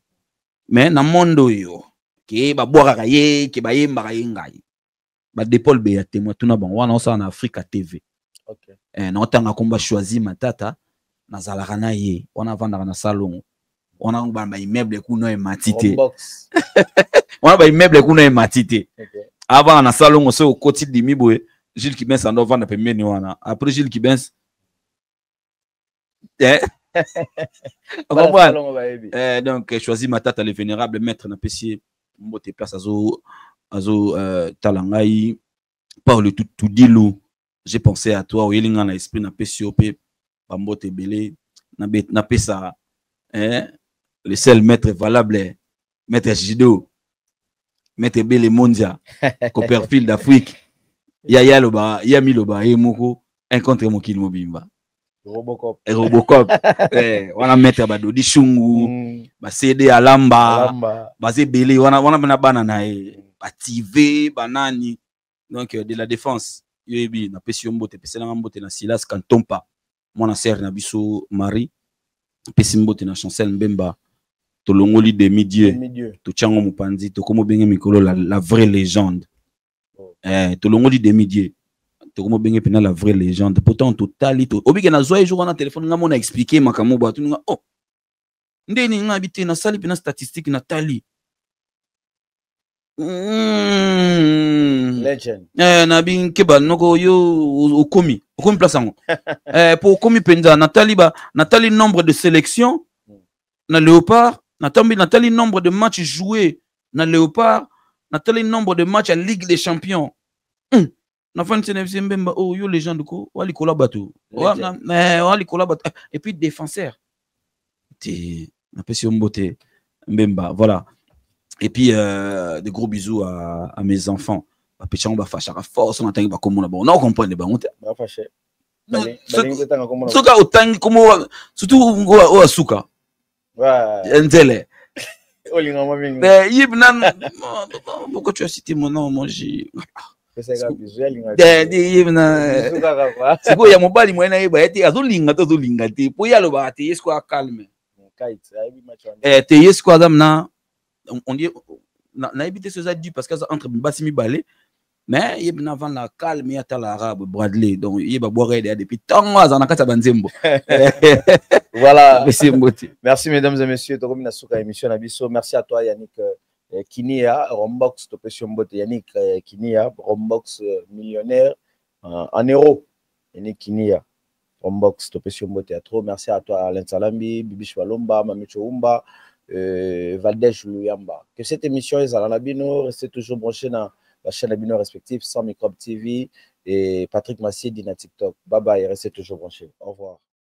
Mais na monde oyo ke ba boaka ye ke ba yemba ka yengai. Ba dépol be ya témoin tuna bon wana osa na Africa TV. OK. Na otanga komba Choisi Matata na zalaka na ye wana vanda na salon wana ba immeuble kuno e matité. Wana ba immeuble kuno e matité. OK. Avant na salon o se o koti dimi boye Gilles Kibens ando vanda pembeni wana. Après Gilles Kibens donc Choisi Matata le vénérable maître na pesier mbote place azo talangai par le tout dilo. J'ai pensé à toi, Oyelinga na esprit na PCOP, Bambote Belé, na pesa, le seul maître valable, maître Jido, maître Belé Mondia, Copperfield d'Afrique, Yaya Loba, Yami Loba, Moko, un contre Mokil Mobimba. Robocop. Wana maître Badodi Shungu, ba CD Alamba, basé Belé, wana bana na Bative, Banani, donc de la défense. Yebi na pesi mbote pesi na mbote na Silas Kantompa mwana sœur na biso Marie pesi mbote na Chancel Mbemba tolongoli demi-dieu to tchango mupanzi to komo benge mikolo la vraie légende tolongoli demi-dieu to komo benge pena la vraie légende pourtant totali to obike na zoe jour na téléphone nga mona expliquer makamo ba tu nga oh ndeni nga habité na sali pena statistique na tali legend. Na bin keba noko yo okomi place ango. Pour okomi penza Nathalie nombre de sélections na Léopard, Nathalie nombre de matchs joués na Léopard, Nathalie nombre de matchs à Ligue des Champions. Na fan CNFC Mbemba oh yo légende ko wali kolabatu. Wali kolabatu et puis défenseur. Na pesi mbote Mbemba voilà. Et puis, des gros bisous à mes enfants. On va fâcher à force, on attend comme on a bon. On comprend les bons. On va fâcher. Surtout au Asuka. Ouais. Ndele. Pourquoi tu as cité mon nom, mon J? C'est quoi, il y a mon bali, moi, il y a Azulinga, pour y aller, il y a quoi calme. Il y a quoi d'amna. On dit na évité ce ça dit parce que entre Bassimi Balé mais il y a avant la calme il y a l'arabe Bradley donc il va boire depuis tant ans na kata banzembo. Voilà. Merci mesdames et messieurs to comme na suka émission na biso. Merci à toi Yannick Kinia Rombox to question mbote Yannick Kinia Rombox millionnaire en euros. Yannick Kinia Rombox to question mbote à trop. Merci à toi Alain Salambi Bibi Chwalomba Mamicho Umba Valdej Luyamba. Que cette émission est à la Labino, restez toujours branchés dans la chaîne Labino respective, sans Microbe TV et Patrick Massier Dina TikTok. Bye bye, restez toujours branchés. Au revoir.